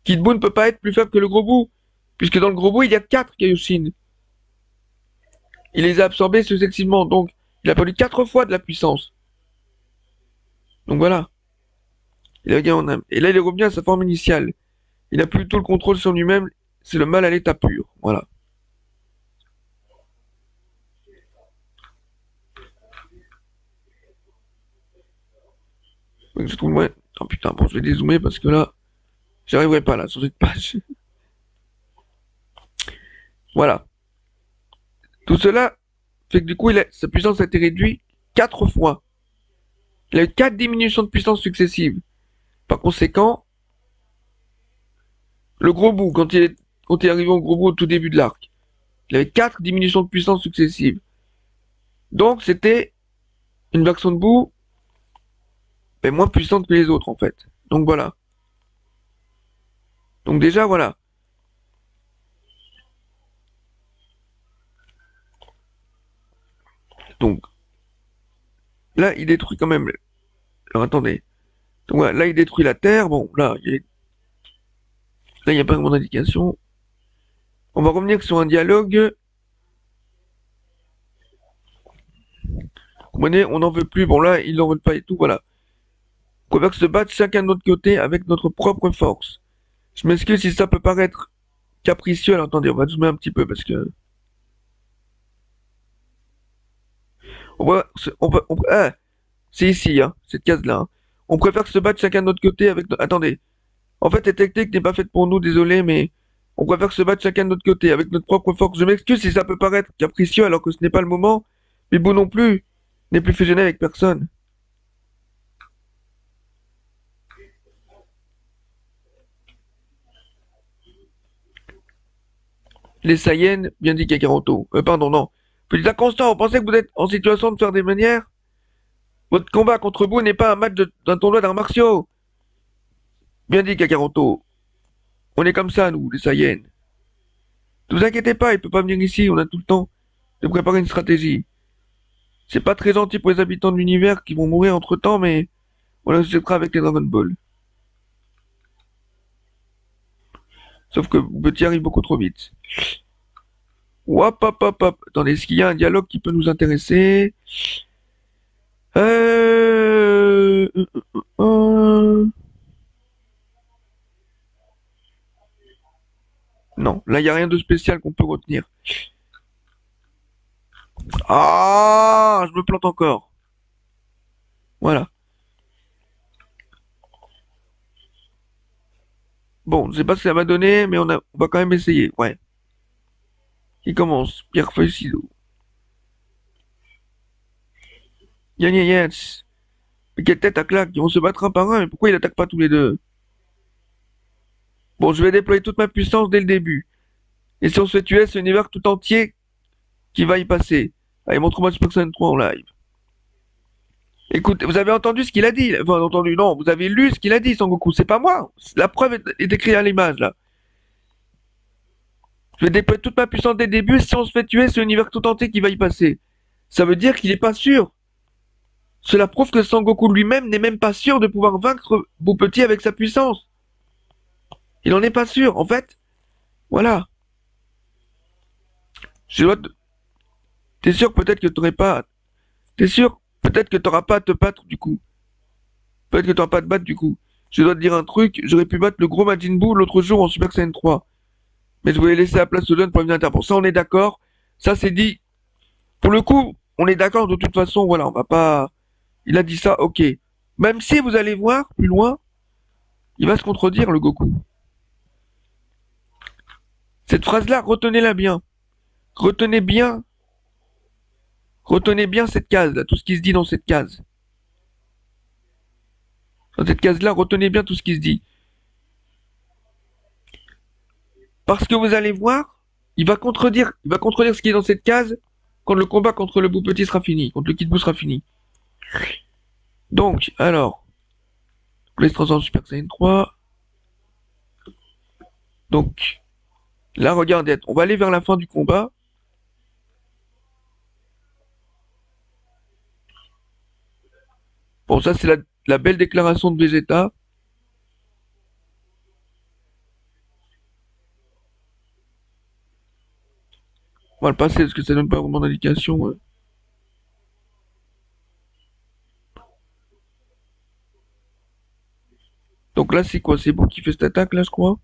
Kid Buu ne peut pas être plus faible que le gros bout, puisque dans le gros bout il y a 4 Kaioshin. Il les a absorbés successivement, donc Il a perdu 4 fois de la puissance. Donc voilà. Il a gagné en âme. Et là, il est revenu à sa forme initiale. Il n'a plus du tout le contrôle sur lui-même. C'est le mal à l'état pur. Voilà. Donc, je trouve, ouais. Oh putain, bon, je vais dézoomer parce que là, j'arriverai pas là, sur cette page. Voilà. Tout cela fait que du coup, sa puissance a été réduite 4 fois. Il a eu 4 diminutions de puissance successives. Par conséquent, le gros bout, quand il est arrivé au gros bout au tout début de l'arc, il avait 4 diminutions de puissance successives. Donc, c'était une version de bout mais moins puissante que les autres, en fait. Donc voilà. Donc déjà, voilà. Donc, là, il détruit quand même. Alors, attendez. Donc voilà, là, il détruit la Terre. Bon, là, il n'y a pas vraiment d'indication. On va revenir sur un dialogue. Vous comprenez, on n'en veut plus. Bon, là, ils n'en veulent pas et tout, voilà. On préfère se battre chacun de notre côté avec notre propre force. Je m'excuse si ça peut paraître capricieux. Alors, attendez, on va zoomer un petit peu parce que... Ah, c'est ici, hein, cette case-là. Hein. On préfère se battre chacun de notre côté avec... Attendez. En fait, cette technique n'est pas faite pour nous, désolé, mais on préfère se battre chacun de notre côté, avec notre propre force. Je m'excuse si ça peut paraître capricieux alors que ce n'est pas le moment, mais vous non plus n'est plus fusionné avec personne. Les Saiyans, bien dit Kakaroto. Pardon, non. Petit inconstant, vous pensez que vous êtes en situation de faire des manières? Votre combat contre vous n'est pas un match d'un tournoi d'arts martiaux. Bien dit Kakaroto. On est comme ça, nous, les Saiyans. Ne vous inquiétez pas, il peut pas venir ici, on a tout le temps de préparer une stratégie. C'est pas très gentil pour les habitants de l'univers qui vont mourir entre temps, mais on les acceptera avec les Dragon Ball. Sauf que Petit arrive beaucoup trop vite. Hop, hop, hop, hop. Attendez, est-ce qu'il y a un dialogue qui peut nous intéresser? Euh... euh, euh, Non, là, il n'y a rien de spécial qu'on peut retenir. Ah, je me plante encore. Voilà. Bon, je sais pas ce que ça va donner, mais on va quand même essayer. Ouais. Qui commence? Pierre, feuille, ciseaux. Yann, yann, yann. Mais quelle tête à claque. Ils vont se battre un par un, mais pourquoi ils attaquent pas tous les deux? Bon, je vais déployer toute ma puissance dès le début. Et si on se fait tuer, c'est l'univers tout entier qui va y passer. Allez, montre-moi Super Saiyan 3 en live. Écoute, vous avez entendu ce qu'il a dit? Enfin, entendu, non, vous avez lu ce qu'il a dit, Sangoku. C'est pas moi. La preuve est écrite à l'image, là. Je vais déployer toute ma puissance dès le début. Si on se fait tuer, c'est l'univers tout entier qui va y passer. Ça veut dire qu'il n'est pas sûr. Cela prouve que Sangoku lui-même n'est même pas sûr de pouvoir vaincre Boupetit avec sa puissance. Il n'en est pas sûr. En fait, voilà. Je dois te- T'es sûr peut-être que t'aurais pas... T'es sûr peut-être que t'auras pas à te battre du coup. Peut-être que t'auras pas à te battre du coup. Je dois te dire un truc, j'aurais pu battre le gros Majin Buu l'autre jour en Super Saiyan 3. Mais je voulais laisser la place au Don pour venir Pour ça, on est d'accord. Ça, c'est dit. Pour le coup, on est d'accord de toute façon. Voilà, on va pas. Il a dit ça, ok. Même si vous allez voir plus loin, il va se contredire, le Goku. Cette phrase-là, retenez-la bien. Retenez bien. Retenez bien cette case-là, tout ce qui se dit dans cette case. Dans cette case-là, retenez bien tout ce qui se dit. Parce que vous allez voir, il va contredire ce qui est dans cette case quand le combat contre le Bou Petit sera fini, contre le Kid Buu sera fini. Donc, alors, les transforme Super Saiyan 3. Donc, là, regardez, on va aller vers la fin du combat. Bon, ça, c'est la belle déclaration de Vegeta. On va le passer parce que ça donne pas vraiment d'indication. Donc là, c'est quoi? C'est Boo qui fait cette attaque, là, je crois.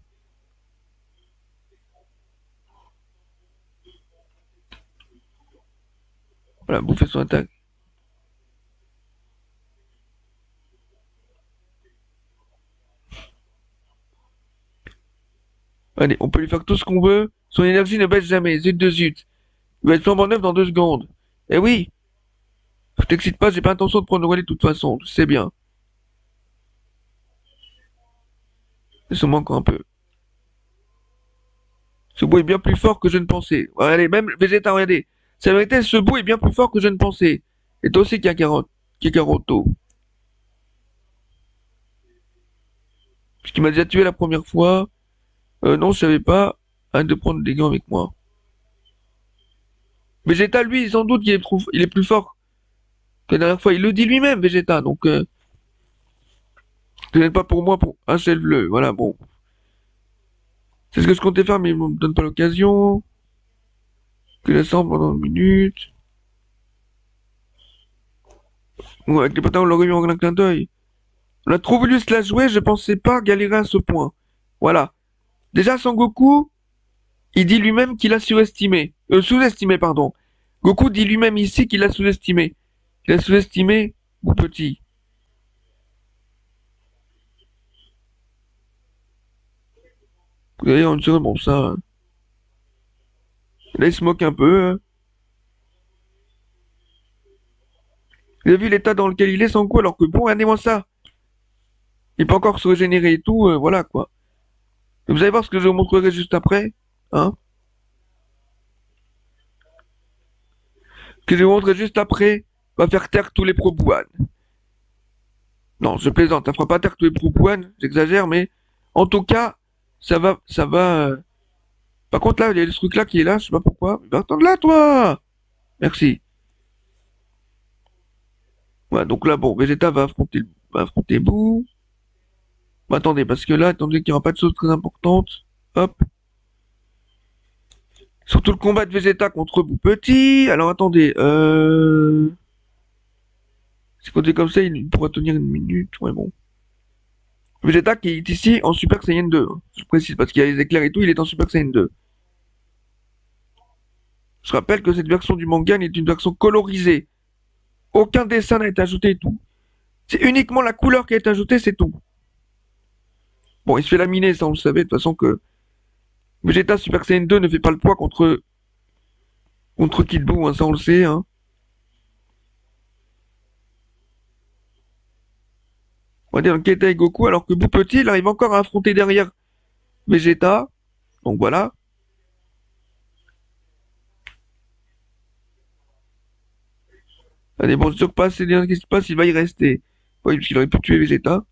Voilà, Boo fait son attaque. Allez, on peut lui faire tout ce qu'on veut. Son énergie ne baisse jamais. Zut de zut. Il va être flambant neuf dans 2 secondes. Eh oui! Je t'excite pas, j'ai pas intention de prendre le relais de toute façon. Tu sais bien. Laisse-moi encore un peu. Ce bout est bien plus fort que je ne pensais. Allez, même Vegeta, regardez. C'est la vérité, ce bout est bien plus fort que je ne pensais. Et toi aussi, Kakaroto. Puisqu'il m'a déjà tué la première fois. Non, je savais pas. Arrête de prendre des gants avec moi. Vegeta, lui, sans doute, il est plus fort que la dernière fois. Il le dit lui-même, Vegeta. Donc, ce n'est pas pour moi, pour un seul bleu. Voilà, bon. C'est ce que je comptais faire, mais il me donne pas l'occasion. Que la sort pendant 1 minute. Ouais, avec les patins, on l'aurait eu en un clin d'œil. On a trop voulu se la jouer, je pensais pas galérer à ce point. Voilà. Déjà, Sangoku, il dit lui-même qu'il a surestimé. Sous-estimé, pardon. Goku dit lui-même ici qu'il a sous-estimé. Il a sous-estimé ou petit. D'ailleurs, une seconde, bon, ça. Là, il se moque un peu. Il a vu l'état dans lequel il est, Sangoku, alors que bon, regardez-moi ça. Il peut encore se régénérer et tout, voilà, quoi. Vous allez voir ce que je vous montrerai juste après. Hein. Ce que je vous montrerai juste après va faire taire tous les pro-Bouhan. Non, je plaisante, ça fera pas taire tous les pro-Bouhan, j'exagère, mais en tout cas, ça va. Par contre, là, il y a ce truc-là qui est là, je sais pas pourquoi. Mais attends là, toi! Merci. Voilà, donc là, bon, Vegeta va affronter Boo. Bah, attendez, parce que là, attendez qu'il n'y aura pas de choses très importantes. Hop. Surtout le combat de Vegeta contre Boo Petit. Alors, attendez, c'est côté comme ça, il pourra tenir 1 minute. Ouais, bon. Vegeta qui est ici en Super Saiyan 2. Hein. Je précise, parce qu'il y a les éclairs et tout, il est en Super Saiyan 2. Je rappelle que cette version du manga est une version colorisée. Aucun dessin n'a été ajouté et tout. C'est uniquement la couleur qui a été ajoutée, c'est tout. Bon, il se fait laminer, ça on le savait, de toute façon que Vegeta Super Saiyan 2 ne fait pas le poids contre Kid Buu, hein, ça on le sait. Hein. On va dire Keta et Goku, alors que Buu Petit, il arrive encore à affronter derrière Vegeta. Donc voilà. Allez, bon, c'est sûr que pas assez bien ce qui se passe, il va y rester. Oui, parce qu'il aurait pu tuer Vegeta.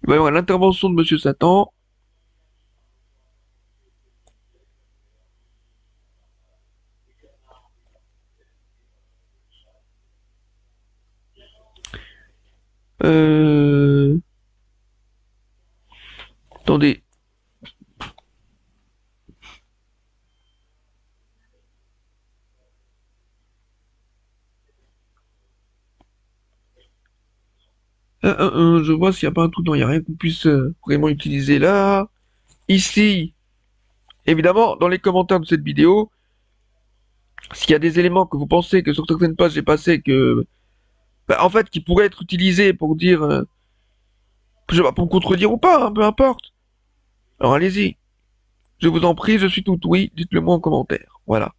Il va y avoir l'intervention de Monsieur Satan. Euh... Attendez. Je vois s'il n'y a pas un trou, non, il n'y a rien qu'on puisse vraiment utiliser là. Ici, évidemment, dans les commentaires de cette vidéo, s'il y a des éléments que vous pensez que sur certaines pages j'ai passé que, bah, en fait, qui pourraient être utilisés pour dire, je sais pas, pour contredire ou pas, hein, peu importe. Alors allez-y. Je vous en prie, je suis tout oui, dites-le moi en commentaire. Voilà.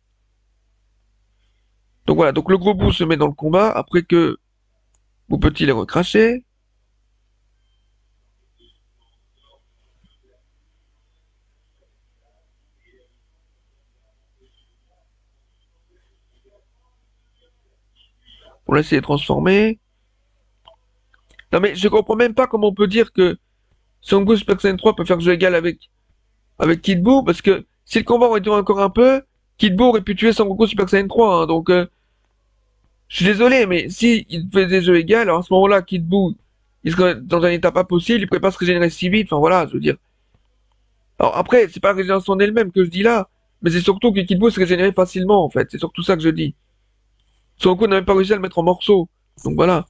Donc voilà, donc le gros bout se met dans le combat après que vous petit les recracher. Pour laisser les transformer. Non mais je comprends même pas comment on peut dire que Son Goku Super Saiyan 3 peut faire jeu égal avec Kid Buu, parce que si le combat aurait duré encore un peu, Kid Buu aurait pu tuer Son Goku Super Saiyan 3, hein, donc je suis désolé, mais si il faisait jeu égal, alors à ce moment-là, Kid Buu, il serait dans un état pas possible, il pourrait pas se régénérer si vite, enfin voilà, je veux dire. Alors après, c'est pas la régénération en elle-même que je dis là, mais c'est surtout que Kid Buu se régénérait facilement, en fait, c'est surtout ça que je dis. Son Goku n'a même pas réussi à le mettre en morceaux, donc voilà.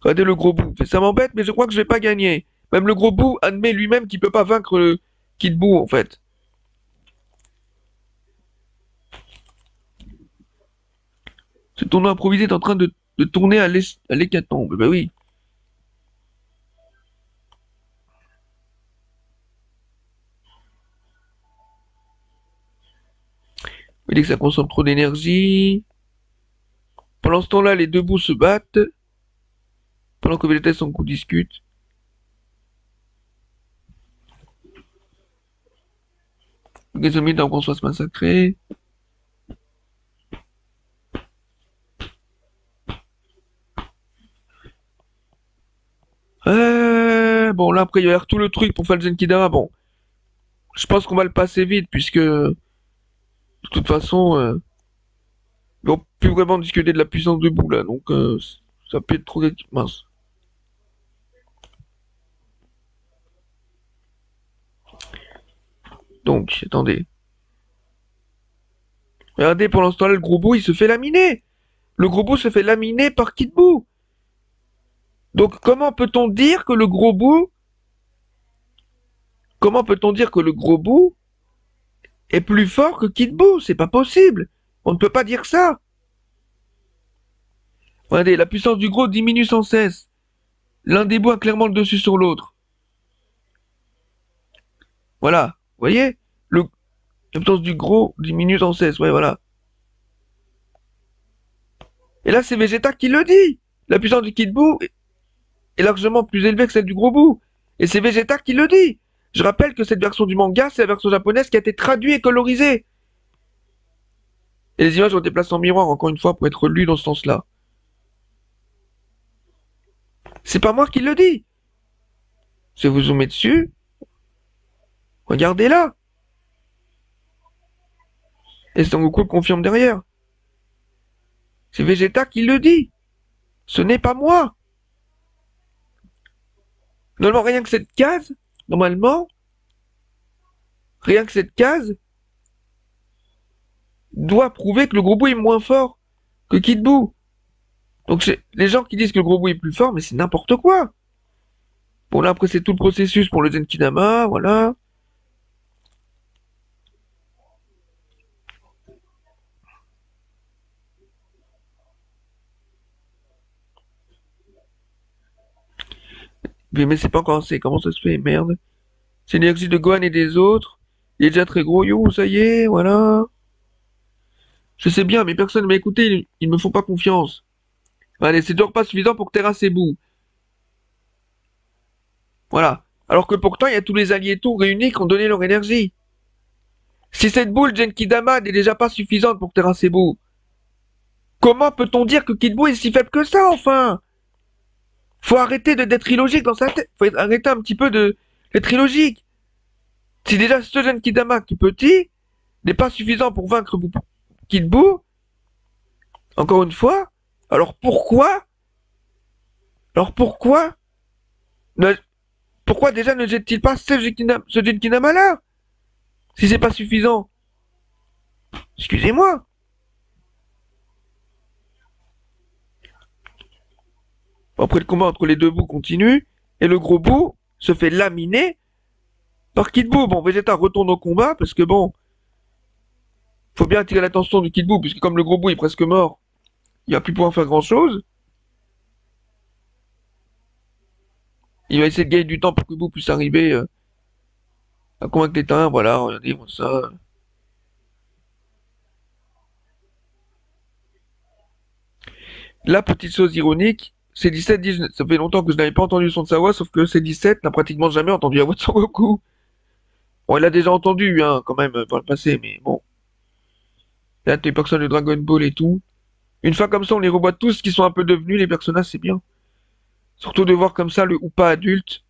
Regardez le gros bout. Ça m'embête, mais je crois que je vais pas gagner. Même le gros bout admet lui-même qu'il peut pas vaincre le Kid Buu, en fait. Ce tournoi improvisé est en train de tourner à l'hécatombe. Bah oui. Vous voyez que ça consomme trop d'énergie. Pendant ce temps-là, les deux bouts se battent. Pendant que Vegeta et Son Goku discutent. Les ennemis d'un soit se massacrer. Bon, là, après, il y a tout le truc pour faire le Genkidama. Bon, je pense qu'on va le passer vite, puisque, de toute façon, ils vont plus vraiment discuter de la puissance de bout, là. Donc, ça peut être trop mince. Donc, attendez. Regardez, pour l'instant, là, le gros bout, il se fait laminer. Le gros bout se fait laminer par Kid Buu. Donc, comment peut-on dire que le gros bout est plus fort que Kid Buu? C'est pas possible. On ne peut pas dire ça. Regardez, la puissance du gros diminue sans cesse. L'un des bouts a clairement le dessus sur l'autre. Voilà. Vous voyez? La puissance du gros diminue sans cesse. Ouais, voilà. Et là, c'est Vegeta qui le dit. La puissance du Kid Buu est largement plus élevée que celle du gros bout. Et c'est Vegeta qui le dit. Je rappelle que cette version du manga, c'est la version japonaise qui a été traduite et colorisée. Et les images ont été placées en miroir, encore une fois, pour être lues dans ce sens-là. C'est pas moi qui le dis. Si vous zoomez dessus, regardez là. Et Son Goku le confirme derrière. C'est Vegeta qui le dit. Ce n'est pas moi. Normalement, rien que cette case, rien que cette case doit prouver que le gros bout est moins fort que Kid Buu. Donc les gens qui disent que le gros bout est plus fort, mais c'est n'importe quoi. Bon, là, après, c'est tout le processus pour le Zenkidama, voilà. Mais c'est pas encore assez, comment ça se fait, merde. C'est l'énergie de Gohan et des autres. Il est déjà très gros, yo, ça y est, voilà. Je sais bien, mais personne ne m'a écouté, ils me font pas confiance. Allez, c'est toujours pas suffisant pour terrasser Buu. Voilà. Alors que pourtant, il y a tous les alliés tout réunis qui ont donné leur énergie. Si cette boule Genkidama n'est déjà pas suffisante pour terrasser Buu, comment peut-on dire que Kid Buu est si faible que ça, enfin? Faut arrêter d'être illogique dans sa tête. Faut arrêter un petit peu d'être illogique. Si déjà ce Genkidama qui est petit n'est pas suffisant pour vaincre Kid Buu, encore une fois, alors pourquoi Alors pourquoi ne, pourquoi déjà ne jette-t-il pas ce Genkidama là? Si c'est pas suffisant. Excusez-moi. Après le combat entre les deux bouts continue, et le gros bout se fait laminer par Kid Buu. Bon, Vegeta retourne au combat, parce que bon, faut bien attirer l'attention du Kid Buu, puisque comme le gros bout est presque mort, il va plus pouvoir faire grand chose. Il va essayer de gagner du temps pour que Buu puisse arriver à convaincre les Taiens, voilà, regardez, moi ça. La petite chose ironique, c'est 17-19. Ça fait longtemps que je n'avais pas entendu le son de sa voix, sauf que c'est 17 n'a pratiquement jamais entendu la voix de Son Goku. Bon, il a déjà entendu, hein, quand même, par le passé, mais bon. Là, tes personnages de Dragon Ball et tout. Une fois comme ça, on les revoit tous qui sont un peu devenus, les personnages, c'est bien. Surtout de voir comme ça le ou pas adulte.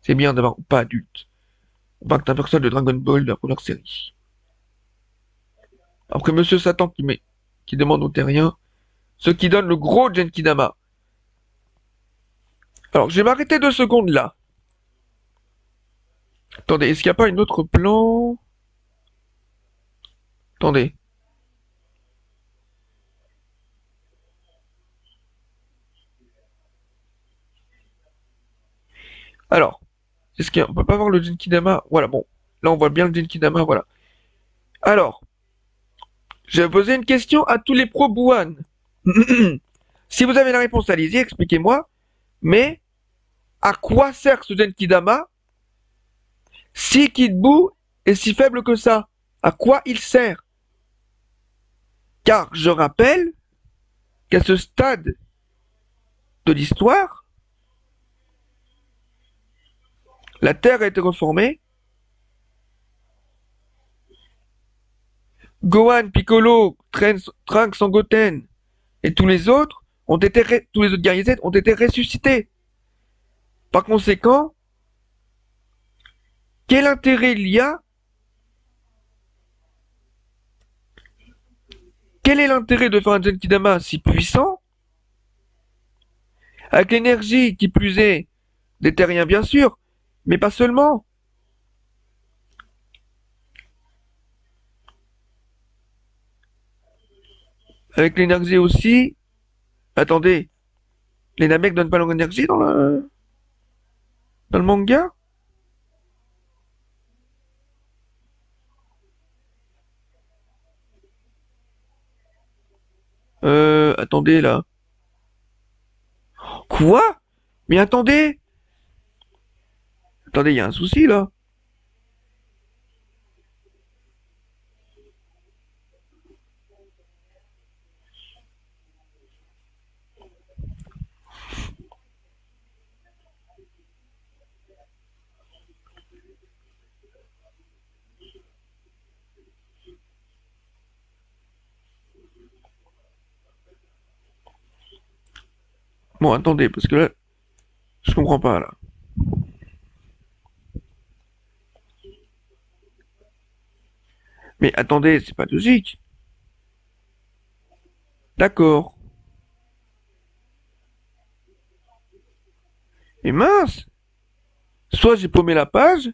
C'est bien d'avoir ou pas adulte. On voit que t'es un personnage de Dragon Ball de la première série. Après Monsieur Satan qui demande aux terriens ce qui donne le gros Genkidama. Alors, je vais m'arrêter 2 secondes là. Attendez, est-ce qu'il n'y a pas une autre plan? Attendez. Alors, est-ce qu'on peut pas voir le Genkidama? Voilà, bon. Là, on voit bien le Genkidama, voilà. Alors, je vais poser une question à tous les pro Bouhan. Si vous avez la réponse, allez-y, expliquez-moi. Mais, à quoi sert ce Genkidama si Kid Buu est si faible que ça? À quoi il sert? Car je rappelle qu'à ce stade de l'histoire, la Terre a été reformée. Gohan, Piccolo, Trunks, Sangoten et tous les autres tous les autres guerriers Z ont été ressuscités. Par conséquent, quel intérêt il y a? Quel est l'intérêt de faire un Genkidama si puissant, avec l'énergie qui plus est des terriens bien sûr, mais pas seulement. Avec l'énergie aussi. Attendez, les Namek donnent pas leur énergie dans le manga? Attendez là. Quoi? Mais attendez! Attendez, il y a un souci là. Bon, attendez, parce que là, je comprends pas là. Mais attendez, c'est pas logique. D'accord. Mais mince! Soit j'ai paumé la page.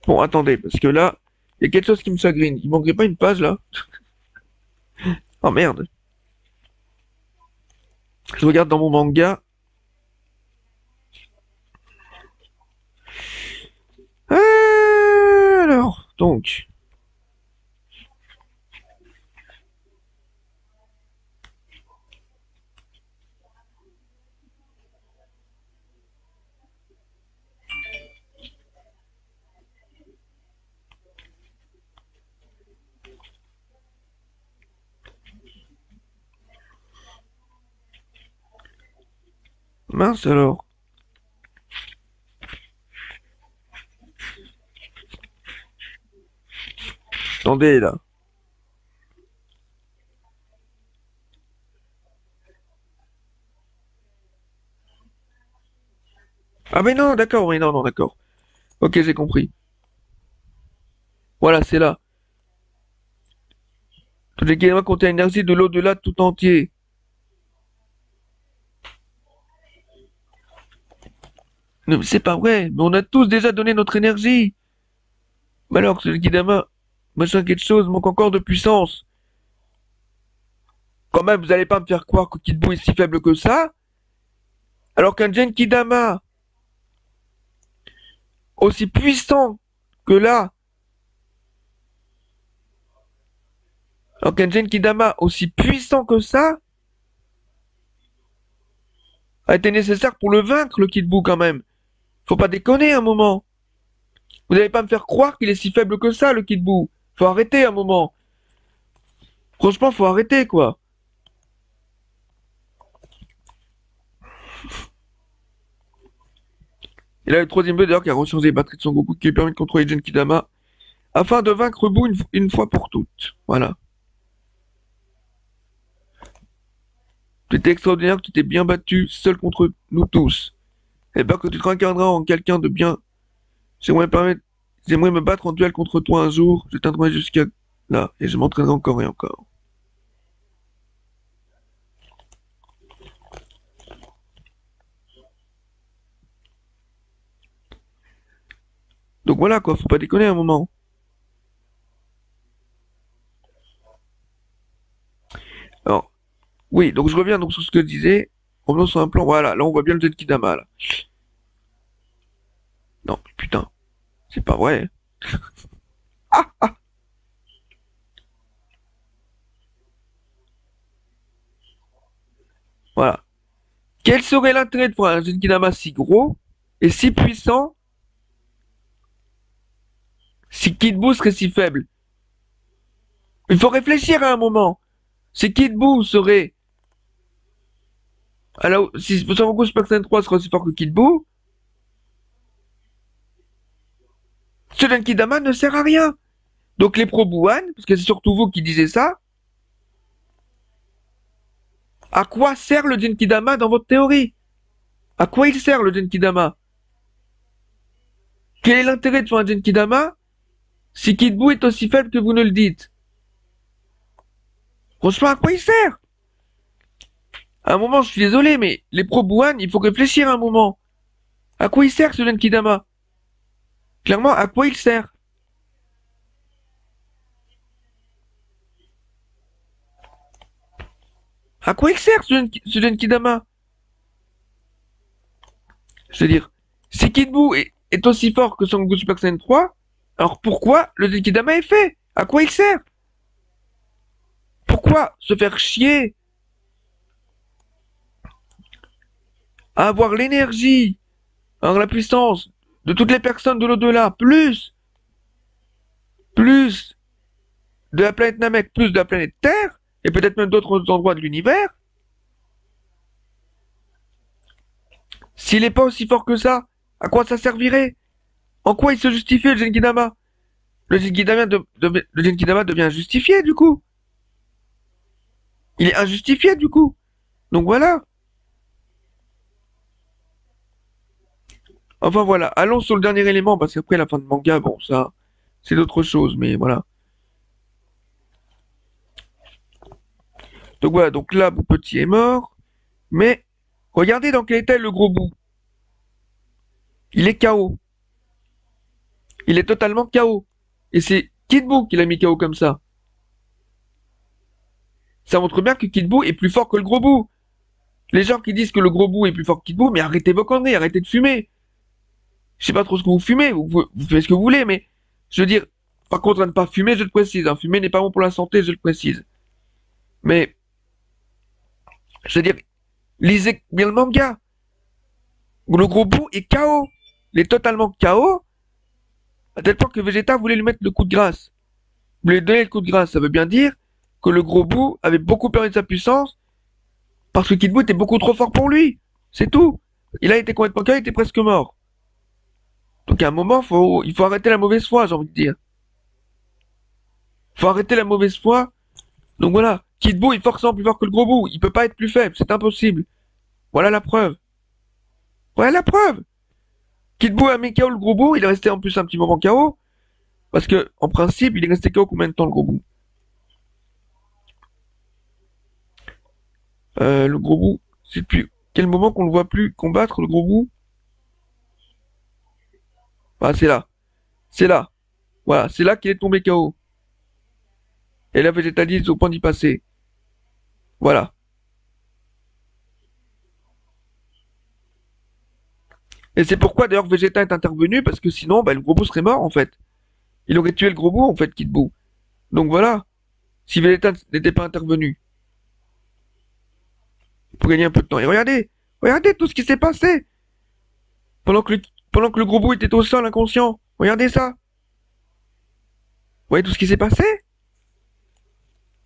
Bon, attendez, parce que là, il y a quelque chose qui me chagrine. Il manquerait pas une page là? Oh merde. Je regarde dans mon manga. Alors, donc. Mince alors. Attendez là. Ah mais non, d'accord, oui, non, non, d'accord. Ok, j'ai compris. Voilà, c'est là. Tous les éléments contiennent l'énergie de l'au-delà tout entier. Non, mais c'est pas vrai, mais on a tous déjà donné notre énergie. Mais alors que ce Genkidama, machin quelque chose, manque encore de puissance. Quand même, vous allez pas me faire croire que Kid Buu est si faible que ça, alors qu'un Genkidama aussi puissant que là, alors qu'un Genkidama aussi puissant que ça, a été nécessaire pour le vaincre, le Kid Buu quand même. Faut pas déconner un moment. Vous n'allez pas me faire croire qu'il est si faible que ça, le Kid Buu. Faut arrêter un moment. Franchement, faut arrêter, quoi. Et là, le troisième bleu d'ailleurs qui a rechargé les batteries de Son Goku qui lui permet de contrôler Genkidama afin de vaincre Buu une fois pour toutes. Voilà. Tu étais extraordinaire, tu t'es bien battu, seul contre nous tous. Et bien que tu te réincarneras en quelqu'un de bien. J'aimerais permettre, j'aimerais me battre en duel contre toi un jour. Je t'atteindrai jusqu'à là et je m'entraînerai encore et encore. Donc voilà quoi, faut pas déconner un moment. Alors, oui, donc je reviens donc sur ce que je disais. Revenons sur un plan. Voilà, là on voit bien le Genkidama là. Non, putain, c'est pas vrai. Ah, ah, voilà. Quel serait l'intérêt de voir un Genkidama si gros et si puissant si Kid Buu serait si faible? Il faut réfléchir à un moment. Si Kid Buu serait... Alors, si Son Goku Super Saiyan 3 serait aussi fort que Kid Buu, ce Genkidama ne sert à rien. Donc les pro-Buan, parce que c'est surtout vous qui disiez ça, à quoi sert le Genkidama dans votre théorie? À quoi il sert le Genkidama? Quel est l'intérêt de faire un Genkidama si Kid Buu est aussi faible que vous ne le dites? Franchement, à quoi il sert? À un moment, je suis désolé, mais les pro-Buan, il faut réfléchir un moment. À quoi il sert ce Genkidama? Clairement, à quoi il sert? À quoi il sert ce Genkidama? Je veux dire, si Kid Buu est aussi fort que Son Goku Super Saiyan 3, alors pourquoi le Genkidama est fait? À quoi il sert? Pourquoi se faire chier à avoir l'énergie, avoir la puissance de toutes les personnes de l'au-delà, plus de la planète Namek, plus de la planète Terre, et peut-être même d'autres endroits de l'univers, s'il n'est pas aussi fort que ça, à quoi ça servirait? En quoi il se justifie le Genkidama? Le Genkidama devient injustifié du coup. Il est injustifié du coup. Donc voilà. Enfin voilà, allons sur le dernier élément, parce qu'après la fin de manga, bon ça, c'est d'autres choses, mais voilà. Donc voilà, donc là, Bout Petit est mort, mais regardez dans quel état est le gros bout. Il est KO. Il est totalement KO. Et c'est Kid Buu qui l'a mis KO comme ça. Ça montre bien que Kid Buu est plus fort que le gros bout. Les gens qui disent que le gros bout est plus fort que Kid Buu, mais arrêtez vos conneries, arrêtez de fumer. Je sais pas trop ce que vous fumez, vous faites ce que vous voulez, mais je veux dire, par contre, à ne pas fumer, je le précise. Hein, fumer n'est pas bon pour la santé, je le précise. Mais, je veux dire, lisez bien le manga. Le gros bout est KO. Il est totalement KO, à tel point que Vegeta voulait lui mettre le coup de grâce. Il voulait lui donner le coup de grâce. Ça veut bien dire que le gros bout avait beaucoup perdu de sa puissance parce que Kid Buu était beaucoup trop fort pour lui. C'est tout. Il a été complètement KO, il était presque mort. Donc à un moment, il faut arrêter la mauvaise foi, j'ai envie de dire. Il faut arrêter la mauvaise foi. Donc voilà, Kid Buu est forcément plus fort que le gros bout. Il peut pas être plus faible, c'est impossible. Voilà la preuve. Voilà la preuve. Kid Buu a mis KO le gros bout, il est resté en plus un petit moment KO. Parce que, en principe, il est resté KO combien de temps le gros bout? Le gros bout, c'est depuis quel moment qu'on le voit plus combattre le gros bout? Ah, c'est là. C'est là. Voilà, c'est là qu'il est tombé KO. Et la végétalise au point d'y passer. Voilà. Et c'est pourquoi d'ailleurs Vegeta est intervenu, parce que sinon, bah, le gros bout serait mort en fait. Il aurait tué le gros bout en fait, Kid Buu. Donc voilà. Si Vegeta n'était pas intervenu. Pour gagner un peu de temps. Et regardez, regardez tout ce qui s'est passé pendant que le gros bout était au sol inconscient. Regardez ça. Vous voyez tout ce qui s'est passé?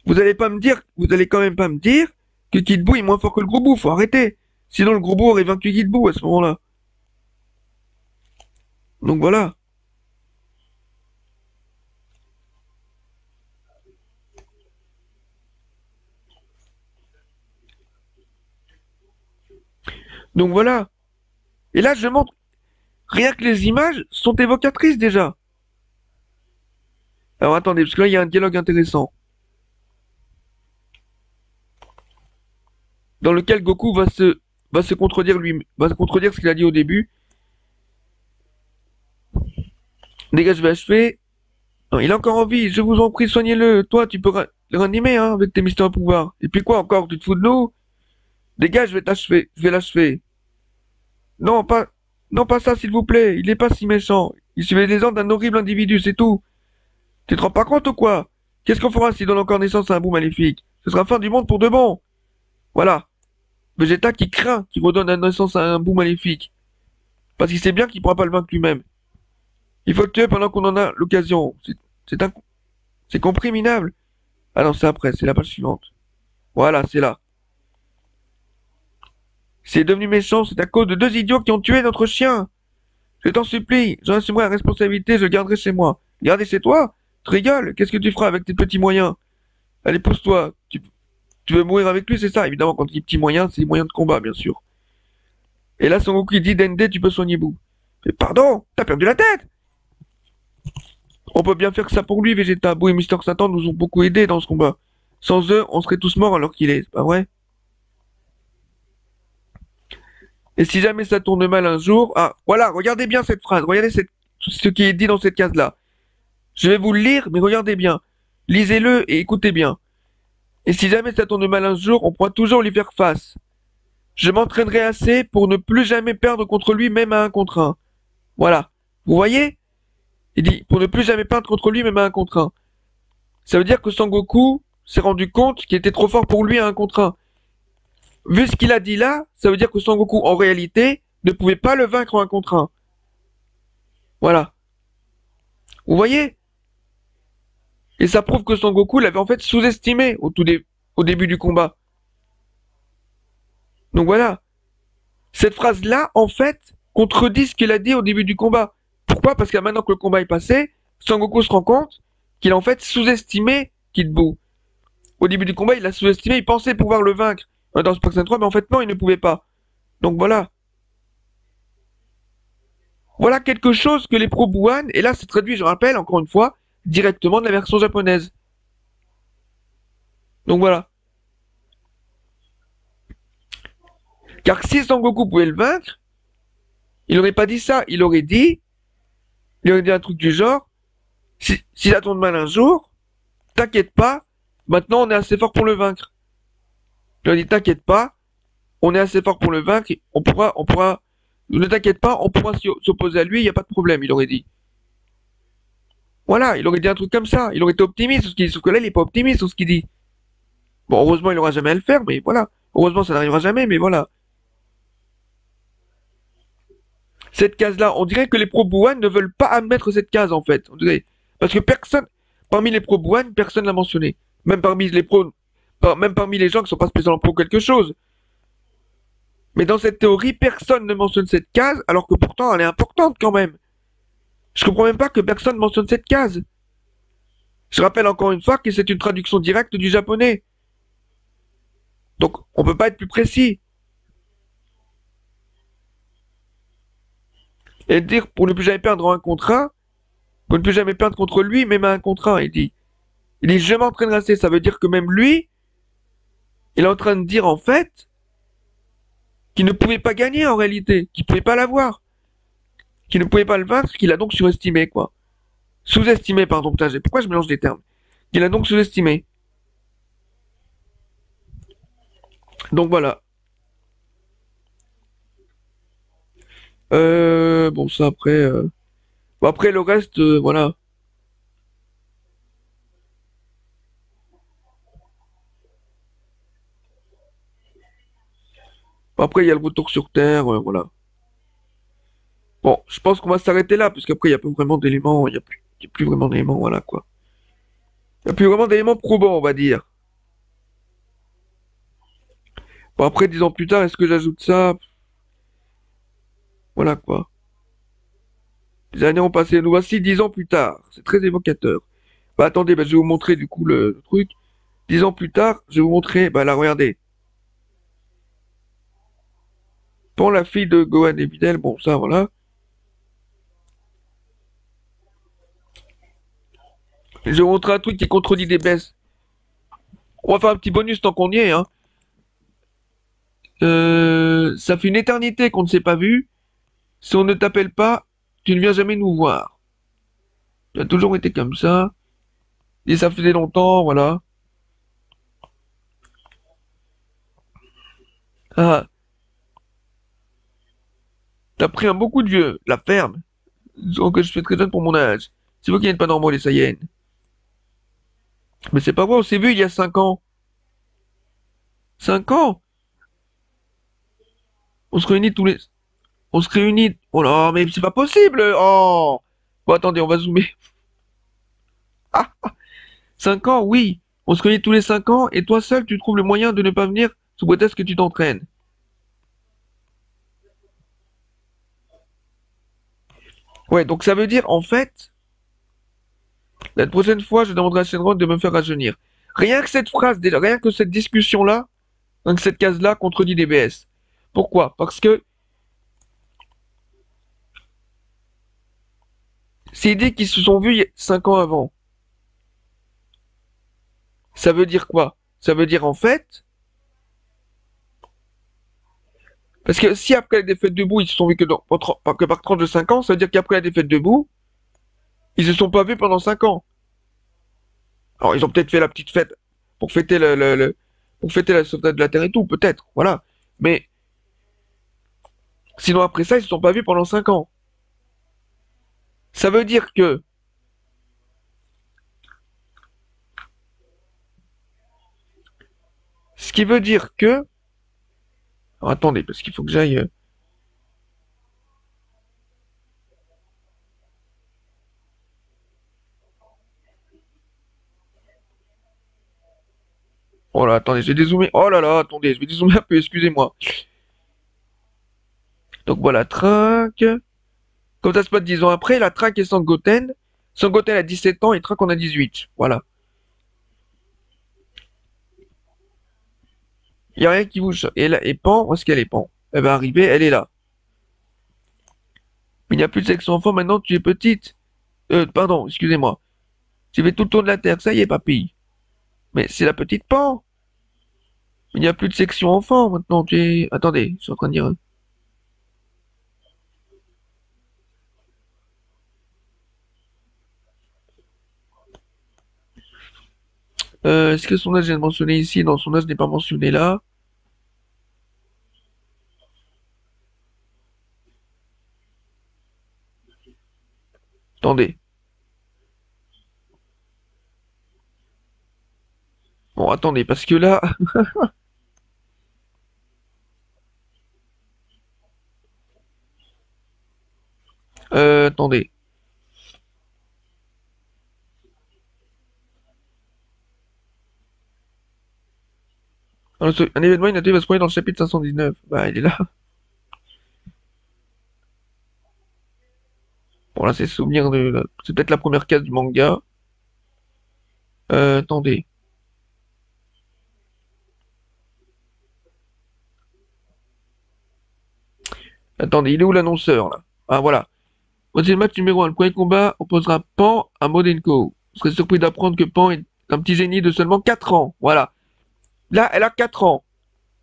Vous allez pas me dire, vous allez quand même pas me dire que Kid Buu est moins fort que le gros bout. Faut arrêter. Sinon le gros bout aurait vaincu Kid Buu à ce moment-là. Donc voilà. Donc voilà. Et là je montre, rien que les images sont évocatrices déjà. Alors attendez, parce que là il y a un dialogue intéressant. Dans lequel Goku va se contredire lui, va se contredire ce qu'il a dit au début. Dégage VHP. Non, il est encore en vie, je vous en prie, soignez-le. Toi, tu peux le ranimer, hein, avec tes mystères pouvoirs. Et puis quoi encore, tu te fous de nous? Dégage, je vais t'achever, je vais l'achever. Non, pas, non, pas ça, s'il vous plaît. Il n'est pas si méchant. Il suivait les ordres d'un horrible individu, c'est tout. Tu te rends pas compte ou quoi? Qu'est-ce qu'on fera s'il donne encore naissance à un bout maléfique? Ce sera la fin du monde pour de bon. Voilà. Vegeta qui craint qu'il redonne la naissance à un bout maléfique. Parce qu'il sait bien qu'il pourra pas le vaincre lui-même. Il faut le tuer pendant qu'on en a l'occasion. C'est un, c'est compris, minable. Ah non, c'est après, c'est la page suivante. Voilà, c'est là. C'est devenu méchant, c'est à cause de deux idiots qui ont tué notre chien. Je t'en supplie, j'en assumerai la responsabilité, je le garderai chez moi. Garder chez toi? Tu rigoles? Qu'est-ce que tu feras avec tes petits moyens? Allez, pousse-toi. Tu veux mourir avec lui, c'est ça? Évidemment, quand il dit petits moyens, c'est les moyens de combat, bien sûr. Et là, Son Goku il dit Dende, tu peux soigner Boo. Mais pardon, t'as perdu la tête! On peut bien faire que ça pour lui, Vegeta. Boo et Mister Satan nous ont beaucoup aidés dans ce combat. Sans eux, on serait tous morts alors qu'il est, c'est pas vrai? Et si jamais ça tourne mal un jour, ah, voilà, regardez bien cette phrase, regardez ce qui est dit dans cette case-là. Je vais vous le lire, mais regardez bien. Lisez-le et écoutez bien. Et si jamais ça tourne mal un jour, on pourra toujours lui faire face. Je m'entraînerai assez pour ne plus jamais perdre contre lui, même à un contre un. Voilà. Vous voyez? Il dit, pour ne plus jamais perdre contre lui, même à un contre un. Ça veut dire que Sangoku s'est rendu compte qu'il était trop fort pour lui à un contre un. Vu ce qu'il a dit là, ça veut dire que Sangoku, en réalité, ne pouvait pas le vaincre en un contre un. Voilà. Vous voyez? Et ça prouve que Sangoku l'avait en fait sous-estimé au début du combat. Donc voilà. Cette phrase-là, en fait, contredit ce qu'il a dit au début du combat. Pourquoi? Parce que maintenant que le combat est passé, Sangoku se rend compte qu'il a en fait sous-estimé Kid Buu. Au début du combat, il l'a sous-estimé, il pensait pouvoir le vaincre dans Super Saiyan 3, mais en fait non, il ne pouvait pas. Donc voilà. Voilà quelque chose que les pro Buan, et là c'est traduit, je rappelle, encore une fois, directement de la version japonaise. Donc voilà. Car si Sangoku pouvait le vaincre, il n'aurait pas dit ça, il aurait dit un truc du genre, si ça tourne mal un jour, t'inquiète pas, maintenant on est assez fort pour le vaincre. Il aurait dit t'inquiète pas, on est assez fort pour le vaincre, ne t'inquiète pas, on pourra s'opposer à lui, il n'y a pas de problème, il aurait dit. Voilà, il aurait dit un truc comme ça, il aurait été optimiste sur ce qu'il dit, sauf que là il est pas optimiste sur ce qu'il dit. Bon, heureusement il aura jamais à le faire, mais voilà. Heureusement ça n'arrivera jamais, mais voilà. Cette case-là, on dirait que les pro-Bouan ne veulent pas admettre cette case en fait. On dirait. Parce que personne, parmi les pro-Bouan, personne l'a mentionné. Même parmi les pros, même parmi les gens qui sont pas spécialement pro quelque chose. Mais dans cette théorie, personne ne mentionne cette case, alors que pourtant elle est importante quand même. Je comprends même pas que personne mentionne cette case. Je rappelle encore une fois que c'est une traduction directe du japonais. Donc on peut pas être plus précis. Et dire pour ne plus jamais perdre en un contre un, pour ne plus jamais perdre contre lui, même à un contre un, il dit. Il dit je m'entraînerai assez, ça veut dire que même lui, il est en train de dire en fait qu'il ne pouvait pas gagner en réalité, qu'il ne pouvait pas l'avoir, qu'il ne pouvait pas le vaincre, qu'il a donc surestimé quoi. Sous-estimé, pardon, putain, pourquoi je mélange les termes? Qu'il a donc sous-estimé. Donc voilà. Bon ça après, bon, après le reste, voilà. Bon, après il y a le retour sur Terre, voilà. Bon, je pense qu'on va s'arrêter là, parce qu'après il n'y a plus vraiment d'éléments, il y a plus vraiment d'éléments, voilà quoi. Il n'y a plus vraiment d'éléments probants, on va dire. Bon, après, 10 ans plus tard, est-ce que j'ajoute ça? Voilà quoi. Les années ont passé, nous voici 10 ans plus tard. C'est très évocateur. Bah attendez, bah, je vais vous montrer du coup le truc. 10 ans plus tard, je vais vous montrer, bah là, regardez. Pour la fille de Gohan et Videl, bon, ça, voilà. Je vais vous montrer un truc qui contredit des baisses. On va faire un petit bonus tant qu'on y est, hein. Ça fait une éternité qu'on ne s'est pas vu. Si on ne t'appelle pas, tu ne viens jamais nous voir. Tu as toujours été comme ça. Et ça faisait longtemps, voilà. Ah, t'as pris un beau coup de vieux, la ferme. Disons que je suis très jeune pour mon âge. C'est vous qui n'êtes pas normaux, les Saiyans. Mais c'est pas vrai, on s'est vu il y a 5 ans. 5 ans? On se réunit tous les... On se réunit... Oh là, mais c'est pas possible! Oh! Bon, attendez, on va zoomer. Ah! 5 ans, oui. On se réunit tous les 5 ans, et toi seul, tu trouves le moyen de ne pas venir sous prétexte que tu t'entraînes. Ouais, donc ça veut dire, en fait, la prochaine fois, je demanderai à Shenron de me faire rajeunir. Rien que cette phrase, déjà, rien que cette discussion-là, rien que cette case-là contredit DBS. Pourquoi? Parce que s'il dit qu'ils se sont vus 5 ans avant, ça veut dire quoi? Ça veut dire en fait, parce que si après la défaite debout, ils se sont vus que par tranche de 5 ans, ça veut dire qu'après la défaite debout, ils se sont pas vus pendant 5 ans. Alors ils ont peut-être fait la petite fête pour fêter pour fêter la sauvetage de la Terre et tout, peut-être, voilà. Mais sinon après ça, ils se sont pas vus pendant 5 ans. Ça veut dire que, ce qui veut dire que, alors, attendez, parce qu'il faut que j'aille. Oh là, attendez, je vais dézoomer. Oh là là, attendez, je vais dézoomer un peu, excusez-moi. Donc voilà, Track. Comme ça se passe 10 ans après, la Track et Sangoten. Sangoten a 17 ans et Track en a 18. Voilà. Il n'y a rien qui bouge. Et Pan, où est-ce qu'elle est, Pan? Elle va arriver, elle est là. Il n'y a plus de section enfant, maintenant tu es petite. Pardon, excusez-moi. Tu fais tout le tour de la Terre, ça y est, papy. Mais c'est la petite Pan. Il n'y a plus de section enfant, maintenant tu es... Attendez, je suis en train de dire... est-ce que son âge est mentionné ici? Non, son âge n'est pas mentionné là. Attendez. Bon, attendez, parce que là... attendez. Un événement inattendu va se produire dans le chapitre 519. Bah, il est là. Bon, là, c'est souvenir de... C'est peut-être la première case du manga. Attendez. Attendez, il est où l'annonceur, là? Ah, voilà. Voici le match numéro 1. Le premier combat opposera Pan à Modenko. Vous serez surpris d'apprendre que Pan est un petit génie de seulement 4 ans. Voilà. Là, elle a 4 ans.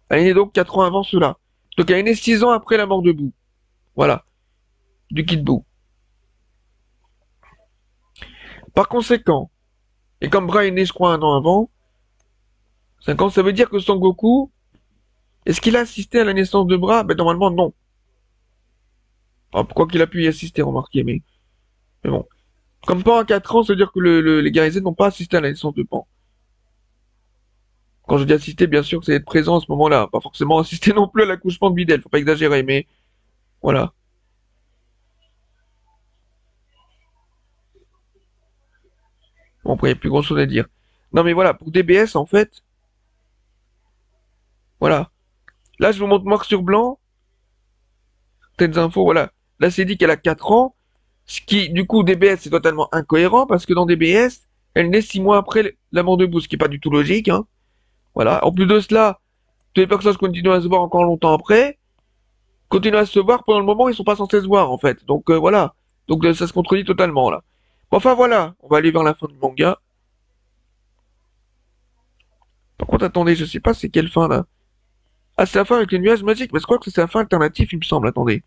Elle est née donc 4 ans avant cela. Donc elle est née 6 ans après la mort de Boo. Voilà. Du Kid Boo. Par conséquent, et comme Bra est né, je crois, un an avant, 5 ans, ça veut dire que Son Goku, est-ce qu'il a assisté à la naissance de Bra? Ben normalement, non. Ah, pourquoi qu'il a pu y assister, remarquez, mais bon. Comme Pan a 4 ans, ça veut dire que les guerriers n'ont pas assisté à la naissance de Pan. Quand je dis assister, bien sûr, c'est être présent à ce moment-là. Pas forcément assister non plus à l'accouchement de Bidel, faut pas exagérer, mais voilà. Bon, après, il n'y a plus grand-chose à dire. Non, mais voilà, pour DBS, en fait, voilà. Là, je vous montre noir sur blanc, telles infos, voilà. Là, c'est dit qu'elle a 4 ans, ce qui, du coup, DBS, c'est totalement incohérent, parce que dans DBS, elle naît 6 mois après la mort de Boo, ce qui est pas du tout logique, hein. Voilà. En plus de cela, tous les personnages continuent à se voir encore longtemps après, continuent à se voir pendant le moment où ils sont pas censés se voir, en fait. Donc, voilà. Donc, ça se contredit totalement, là. Bon, enfin, voilà. On va aller vers la fin du manga. Par contre, attendez, je sais pas c'est quelle fin, là. Ah, c'est la fin avec les nuages magiques, mais je crois que c'est la fin alternative, il me semble. Attendez.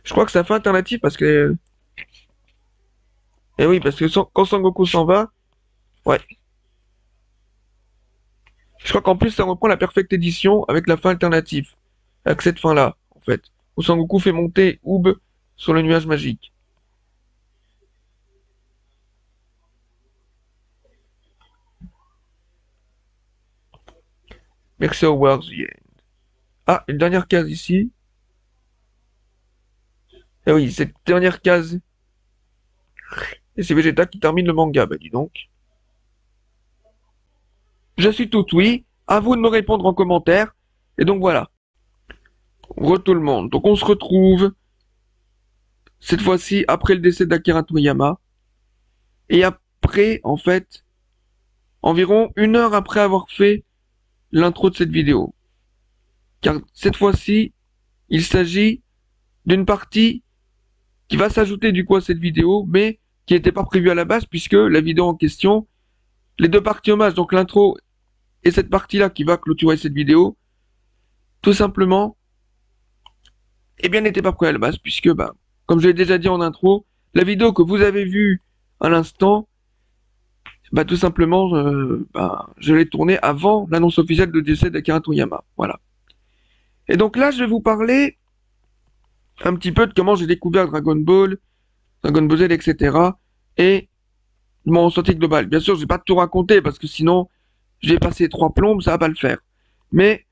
Je crois que c'est la fin alternative parce que... Eh oui, parce que quand Sangoku s'en va... Ouais. Je crois qu'en plus, ça reprend la Perfect Edition avec la fin alternative. Avec cette fin-là, en fait. Où Sangoku fait monter Oob sur le nuage magique. Merci Howard. Ah, une dernière case ici. Ah oui, cette dernière case. Et c'est Vegeta qui termine le manga, bah dis donc. Je suis tout oui. À vous de me répondre en commentaire. Et donc voilà. Re tout le monde. Donc on se retrouve cette fois-ci après le décès d'Akira Toriyama. Et après, en fait, environ 1 heure après avoir fait l'intro de cette vidéo. Car cette fois-ci, il s'agit d'une partie qui va s'ajouter du coup à cette vidéo, mais qui n'était pas prévue à la base, puisque la vidéo en question, les deux parties hommages, donc l'intro et cette partie-là qui va clôturer cette vidéo, tout simplement, eh bien, n'était pas prévue à la base, puisque, bah, comme je l'ai déjà dit en intro, la vidéo que vous avez vue à l'instant, bah, tout simplement, je l'ai tournée avant l'annonce officielle de décès d'Akira Toriyama. Voilà. Et donc là, je vais vous parler un petit peu de comment j'ai découvert Dragon Ball, Dragon Ball Z, etc. Et mon ressenti global. Bien sûr, je vais pas tout raconter parce que sinon, je vais passer 3 plombes, ça va pas le faire. Mais,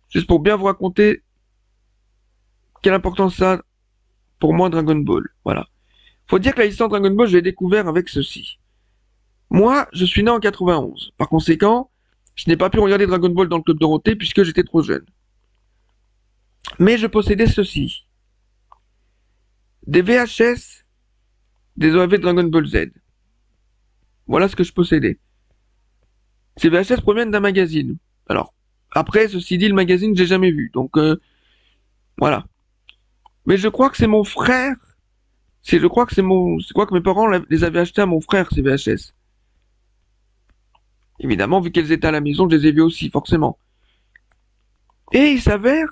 juste pour bien vous raconter quelle importance ça a pour moi Dragon Ball. Voilà. Faut dire que la histoire de Dragon Ball, je l'ai découvert avec ceci. Moi, je suis né en 91. Par conséquent, je n'ai pas pu regarder Dragon Ball dans le Club Dorothée puisque j'étais trop jeune. Mais je possédais ceci. Des VHS, des OAV de Dragon Ball Z. Voilà ce que je possédais. Ces VHS proviennent d'un magazine. Alors, après, ceci dit, le magazine, j'ai jamais vu. Donc, voilà. Mais je crois que c'est mon frère. Je crois que mes parents les avaient achetés à mon frère, ces VHS. Évidemment, vu qu'elles étaient à la maison, je les ai vus aussi, forcément. Et il s'avère,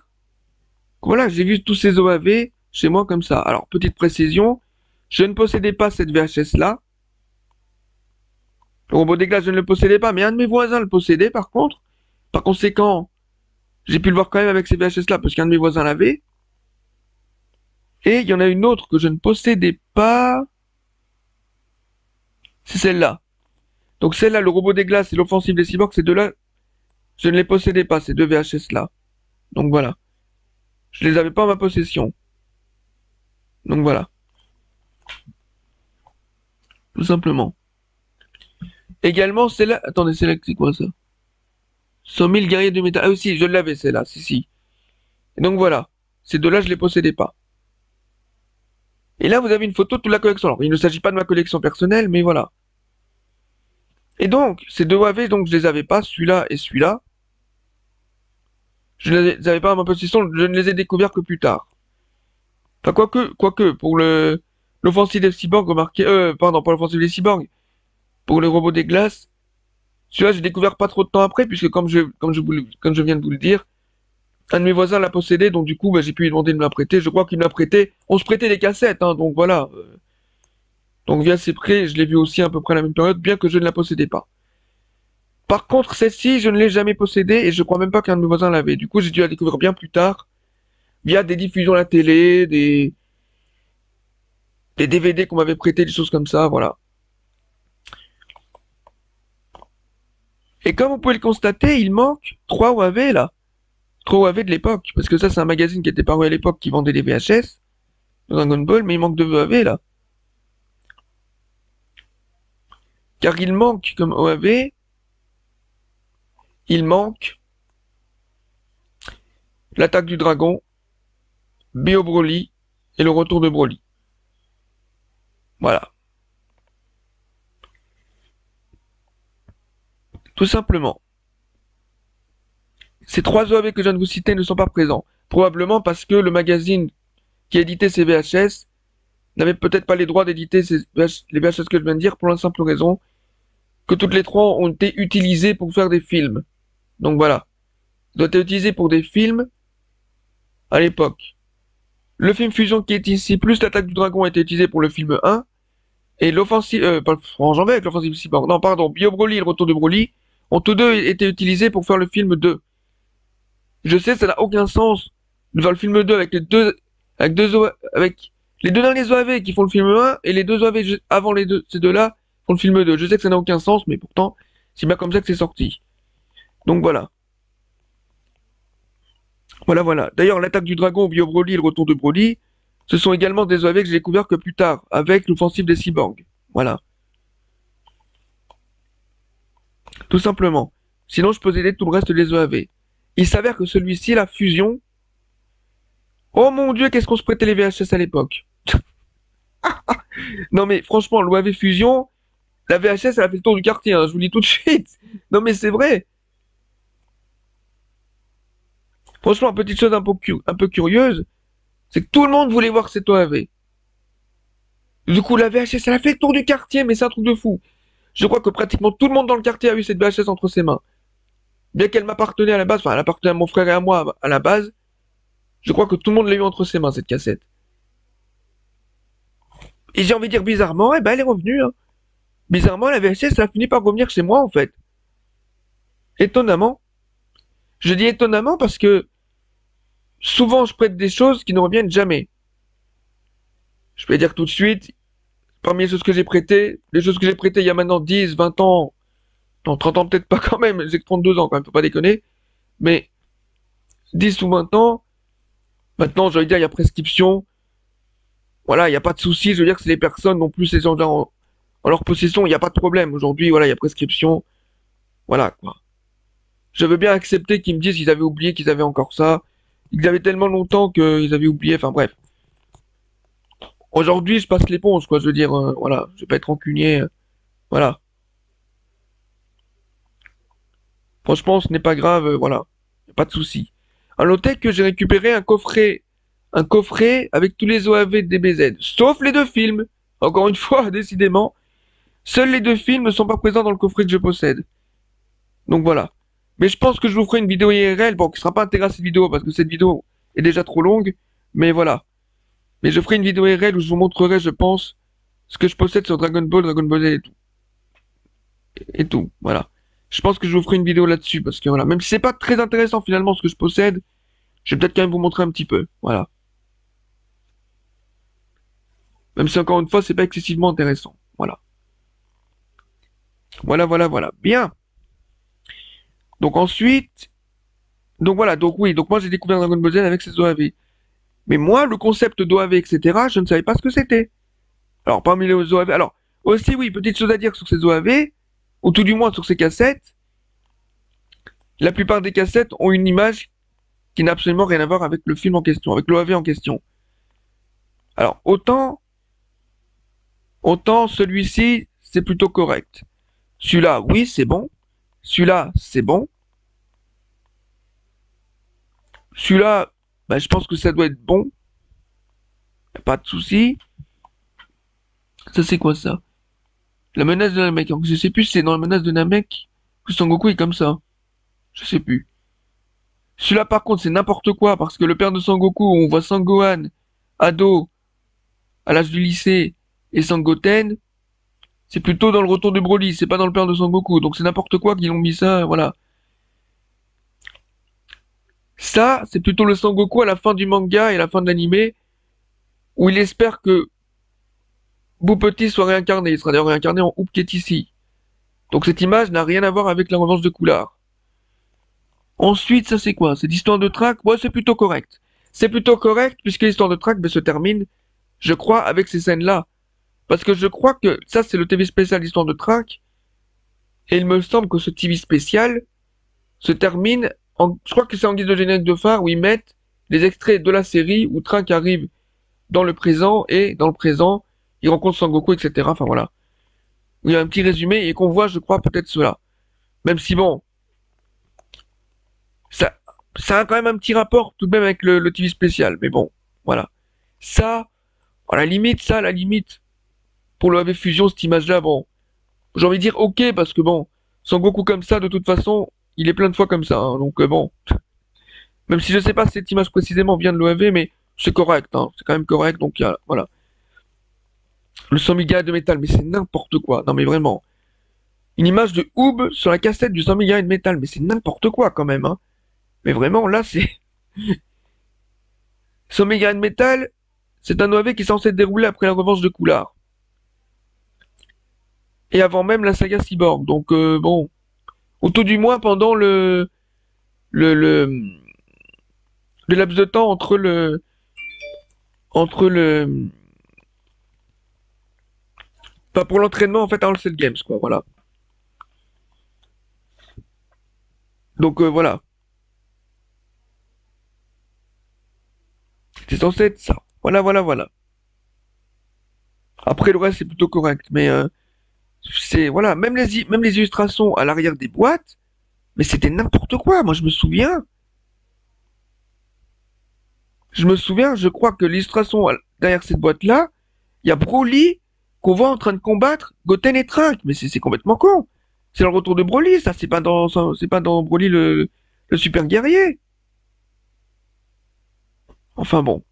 voilà, j'ai vu tous ces OAV chez moi comme ça. Alors, petite précision, je ne possédais pas cette VHS-là. Le robot des glaces, je ne le possédais pas, mais un de mes voisins le possédait, par contre. Par conséquent, j'ai pu le voir quand même avec ces VHS-là, parce qu'un de mes voisins l'avait. Et il y en a une autre que je ne possédais pas. C'est celle-là. Donc celle-là, le robot des glaces et l'offensive des cyborgs, ces deux-là, je ne les possédais pas, ces deux VHS-là. Donc voilà. Je les avais pas en ma possession. Donc voilà. Tout simplement. Également, celle-là... Attendez, celle-là, c'est quoi ça? 100 000 guerriers de métal. Ah aussi, je l'avais celle-là, si. Et donc voilà. Ces deux-là, je les possédais pas. Et là, vous avez une photo de toute la collection. Alors, il ne s'agit pas de ma collection personnelle, mais voilà. Et donc, ces deux OAV, donc, je les avais pas, celui-là et celui-là. Je ne les avais pas en ma possession, je ne les ai découverts que plus tard. Enfin, quoique, pour l'offensive des cyborgs, remarquez, pardon, pas l'offensive des cyborgs, pour le robot des glaces, celui-là, j'ai découvert pas trop de temps après, puisque comme je viens de vous le dire, un de mes voisins l'a possédé, donc du coup, bah, j'ai pu lui demander de me la prêter. Je crois qu'il me l'a prêté. On se prêtait des cassettes, hein, donc voilà. Donc via ces prêts, je l'ai vu aussi à peu près à la même période, bien que je ne la possédais pas. Par contre, celle-ci, je ne l'ai jamais possédée, et je crois même pas qu'un de mes voisins l'avait. Du coup, j'ai dû la découvrir bien plus tard, via des diffusions à la télé, des DVD qu'on m'avait prêtés, des choses comme ça, voilà. Et comme vous pouvez le constater, il manque 3 OAV là. 3 OAV de l'époque. Parce que ça, c'est un magazine qui était paru à l'époque qui vendait des VHS, de Dragon Ball, mais il manque 2 OAV là. Car il manque comme OAV, il manque l'attaque du dragon, Bio Broly et le retour de Broly. Voilà. Tout simplement. Ces 3 OAV que je viens de vous citer ne sont pas présents. Probablement parce que le magazine qui éditait ces VHS n'avait peut-être pas les droits d'éditer les VHS que je viens de dire pour la simple raison que toutes les 3 ont été utilisées pour faire des films. Donc voilà. Ils ont été utilisés pour des films à l'époque. Le film Fusion qui est ici, plus l'attaque du dragon a été utilisé pour le film 1. Et l'offensive, pas enjambé avec l'offensive cyborg. Non, pardon, Bio Broly et le retour de Broly ont tous deux été utilisés pour faire le film 2. Je sais, ça n'a aucun sens de faire le film 2 avec avec les deux derniers OAV qui font le film 1 et les deux OAV avant ces deux-là font le film 2. Je sais que ça n'a aucun sens, mais pourtant, c'est bien comme ça que c'est sorti. Donc voilà. Voilà. D'ailleurs, l'attaque du dragon, Bio Broly et le retour de Broly, ce sont également des OAV que j'ai découvert que plus tard, avec l'offensive des cyborgs. Voilà. Tout simplement. Sinon, je possédais tout le reste des OAV. Il s'avère que celui-ci, la fusion. Oh mon dieu, qu'est-ce qu'on se prêtait les VHS à l'époque. Non mais franchement, l'OAV fusion, la VHS, elle a fait le tour du quartier, hein, je vous le dis tout de suite. Non mais c'est vrai. Franchement, petite chose un peu curieuse, c'est que tout le monde voulait voir cette OAV. Du coup, la VHS, elle a fait le tour du quartier, mais c'est un truc de fou. Je crois que pratiquement tout le monde dans le quartier a eu cette VHS entre ses mains. Bien qu'elle m'appartenait à la base, enfin, elle appartenait à mon frère et à moi à la base, je crois que tout le monde l'a eu entre ses mains, cette cassette. Et j'ai envie de dire bizarrement, eh ben, elle est revenue, hein. Bizarrement, la VHS, elle a fini par revenir chez moi, en fait. Étonnamment. Je dis étonnamment parce que souvent, je prête des choses qui ne reviennent jamais. Je vais dire tout de suite, parmi les choses que j'ai prêtées, les choses que j'ai prêtées il y a maintenant 10, 20 ans, non, 30 ans peut-être pas quand même, j'ai que 32 ans quand même, faut pas déconner, mais 10 ou 20 ans, maintenant, je veux dire, il y a prescription, voilà, il n'y a pas de souci, je veux dire que c'est les personnes non plus ces gens en leur possession, il n'y a pas de problème. Aujourd'hui, voilà, il y a prescription, voilà, quoi. Je veux bien accepter qu'ils me disent qu'ils avaient oublié qu'ils avaient encore ça, ils avaient tellement longtemps qu'ils avaient oublié, enfin bref. Aujourd'hui, je passe l'éponge, quoi, je veux dire, voilà, je vais pas être rancunier, voilà. Franchement, ce n'est pas grave, voilà, y a pas de souci. À noter que j'ai récupéré un coffret avec tous les OAV de DBZ, sauf les deux films. Encore une fois, décidément, seuls les deux films ne sont pas présents dans le coffret que je possède. Donc voilà. Mais je pense que je vous ferai une vidéo IRL, bon, qui sera pas intégrale à cette vidéo parce que cette vidéo est déjà trop longue, mais voilà. Mais je ferai une vidéo IRL où je vous montrerai, je pense, ce que je possède sur Dragon Ball Z et tout, voilà. Je pense que je vous ferai une vidéo là-dessus parce que voilà, même si c'est pas très intéressant finalement ce que je possède, je vais peut-être quand même vous montrer un petit peu, voilà. Même si encore une fois, c'est pas excessivement intéressant, voilà. Voilà. Bien. Donc ensuite, donc voilà, donc oui, donc moi j'ai découvert Dragon Ball Z avec ses OAV. Mais moi, le concept d'OAV, etc., je ne savais pas ce que c'était. Alors, parmi les OAV, alors, aussi, oui, petite chose à dire sur ces OAV, ou tout du moins sur ces cassettes, la plupart des cassettes ont une image qui n'a absolument rien à voir avec le film en question, avec l'OAV en question. Alors, autant celui-ci, c'est plutôt correct. Celui-là, oui, c'est bon. Celui-là, c'est bon. Celui-là, bah, je pense que ça doit être bon. Pas de souci. Ça, c'est quoi ça? La menace de Namek. Je sais plus si c'est dans la menace de Namek que Sangoku est comme ça. Je sais plus. Celui-là, par contre, c'est n'importe quoi parce que le père de Sangoku, on voit Sangohan, ado, à l'âge du lycée, et Sangoten, c'est plutôt dans le retour de Broly, c'est pas dans le père de Sangoku. Donc c'est n'importe quoi qu'ils ont mis ça, voilà. Ça, c'est plutôt le Sangoku à la fin du manga et à la fin de l'animé, où il espère que Boo Petit soit réincarné. Il sera d'ailleurs réincarné en Hoop qui est ici. Donc cette image n'a rien à voir avec la revanche de Coulard. Ensuite, ça c'est quoi? C'est l'histoire de Track? Ouais, c'est plutôt correct. C'est plutôt correct puisque l'histoire de Track se termine, je crois, avec ces scènes-là. Parce que je crois que ça c'est le TV spécial d'histoire de Track. Et il me semble que ce TV spécial se termine je crois que c'est en guise de générique de phare où ils mettent les extraits de la série où Track arrive dans le présent et dans le présent, il rencontre Sangoku, etc. Enfin voilà. Où il y a un petit résumé et qu'on voit, je crois, peut-être cela. Même si bon, ça, ça a quand même un petit rapport tout de même avec le TV spécial. Mais bon, voilà. Ça, à la limite, pour le AV Fusion, cette image-là, bon, j'ai envie de dire ok, parce que bon, Sangoku comme ça, de toute façon, il est plein de fois comme ça, hein, donc bon. Même si je sais pas si cette image précisément vient de l'OAV, mais c'est correct, hein, c'est quand même correct, donc voilà. Le 100 000 gars de métal, mais c'est n'importe quoi, non mais vraiment. Une image de Oob sur la cassette du 100 Mega de métal. Mais c'est n'importe quoi quand même, hein. Mais vraiment, là, c'est 100 Mega de métal. C'est un OAV qui est censé se dérouler après la revanche de Coulard. Et avant même la saga Cyborg. Donc, bon. Ou tout du moins pendant le, le, le laps de temps entre le, enfin, pour l'entraînement, en fait, à All Set Games, quoi, voilà. Donc, voilà. C'est censé être ça. Voilà, voilà, voilà. Après, le reste, c'est plutôt correct. Mais, c'est, voilà. Même les illustrations à l'arrière des boîtes, mais c'était n'importe quoi. Moi, je crois que l'illustration derrière cette boîte-là, il y a Broly qu'on voit en train de combattre Goten et Trunks. Mais c'est complètement con. C'est le retour de Broly, ça. C'est pas dans Broly le super guerrier. Enfin bon.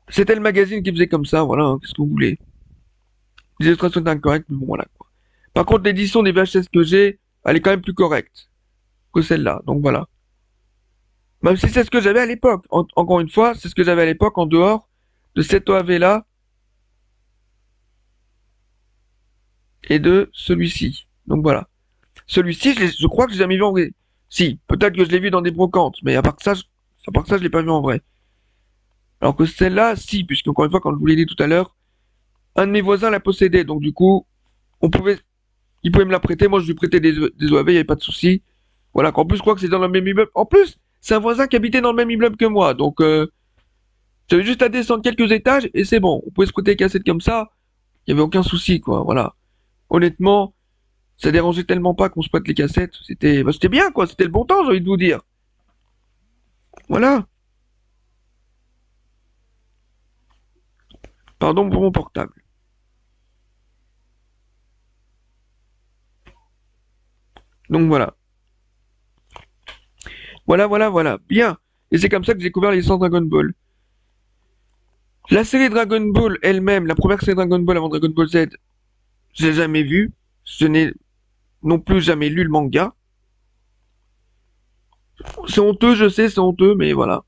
C'était le magazine qui faisait comme ça, voilà. Hein, qu'est-ce que vous voulez? Les illustrations étaient incorrectes, mais bon, voilà, quoi. Par contre, l'édition des VHS que j'ai, elle est quand même plus correcte que celle-là. Donc voilà. Même si c'est ce que j'avais à l'époque. Encore une fois, c'est ce que j'avais à l'époque en dehors de cet OAV-là et de celui-ci. Donc voilà. Celui-ci, je crois que je l'ai jamais vu en vrai. Si, peut-être que je l'ai vu dans des brocantes, mais à part ça, je l'ai pas vu en vrai. Alors que celle-là, si, puisque encore une fois, comme je vous l'ai dit tout à l'heure, un de mes voisins la possédait, donc du coup, on pouvait, il pouvait me la prêter, moi je lui prêtais des OAV, il n'y avait pas de souci. Voilà, qu'en plus, je crois que c'est dans le même immeuble. En plus, c'est un voisin qui habitait dans le même immeuble que moi, donc j'avais juste à descendre quelques étages et c'est bon. On pouvait se prêter des cassettes comme ça, il n'y avait aucun souci, quoi, voilà. Honnêtement, ça dérangeait tellement pas qu'on se prête les cassettes, c'était bien, quoi, c'était le bon temps, j'ai envie de vous dire. Voilà. Pardon pour mon portable. Donc voilà. Voilà, voilà, voilà. Bien. Et c'est comme ça que j'ai découvert les licences Dragon Ball. La série Dragon Ball elle-même, la première série Dragon Ball avant Dragon Ball Z, je l'ai jamais vue. Je n'ai non plus jamais lu le manga. C'est honteux, je sais, c'est honteux, mais voilà.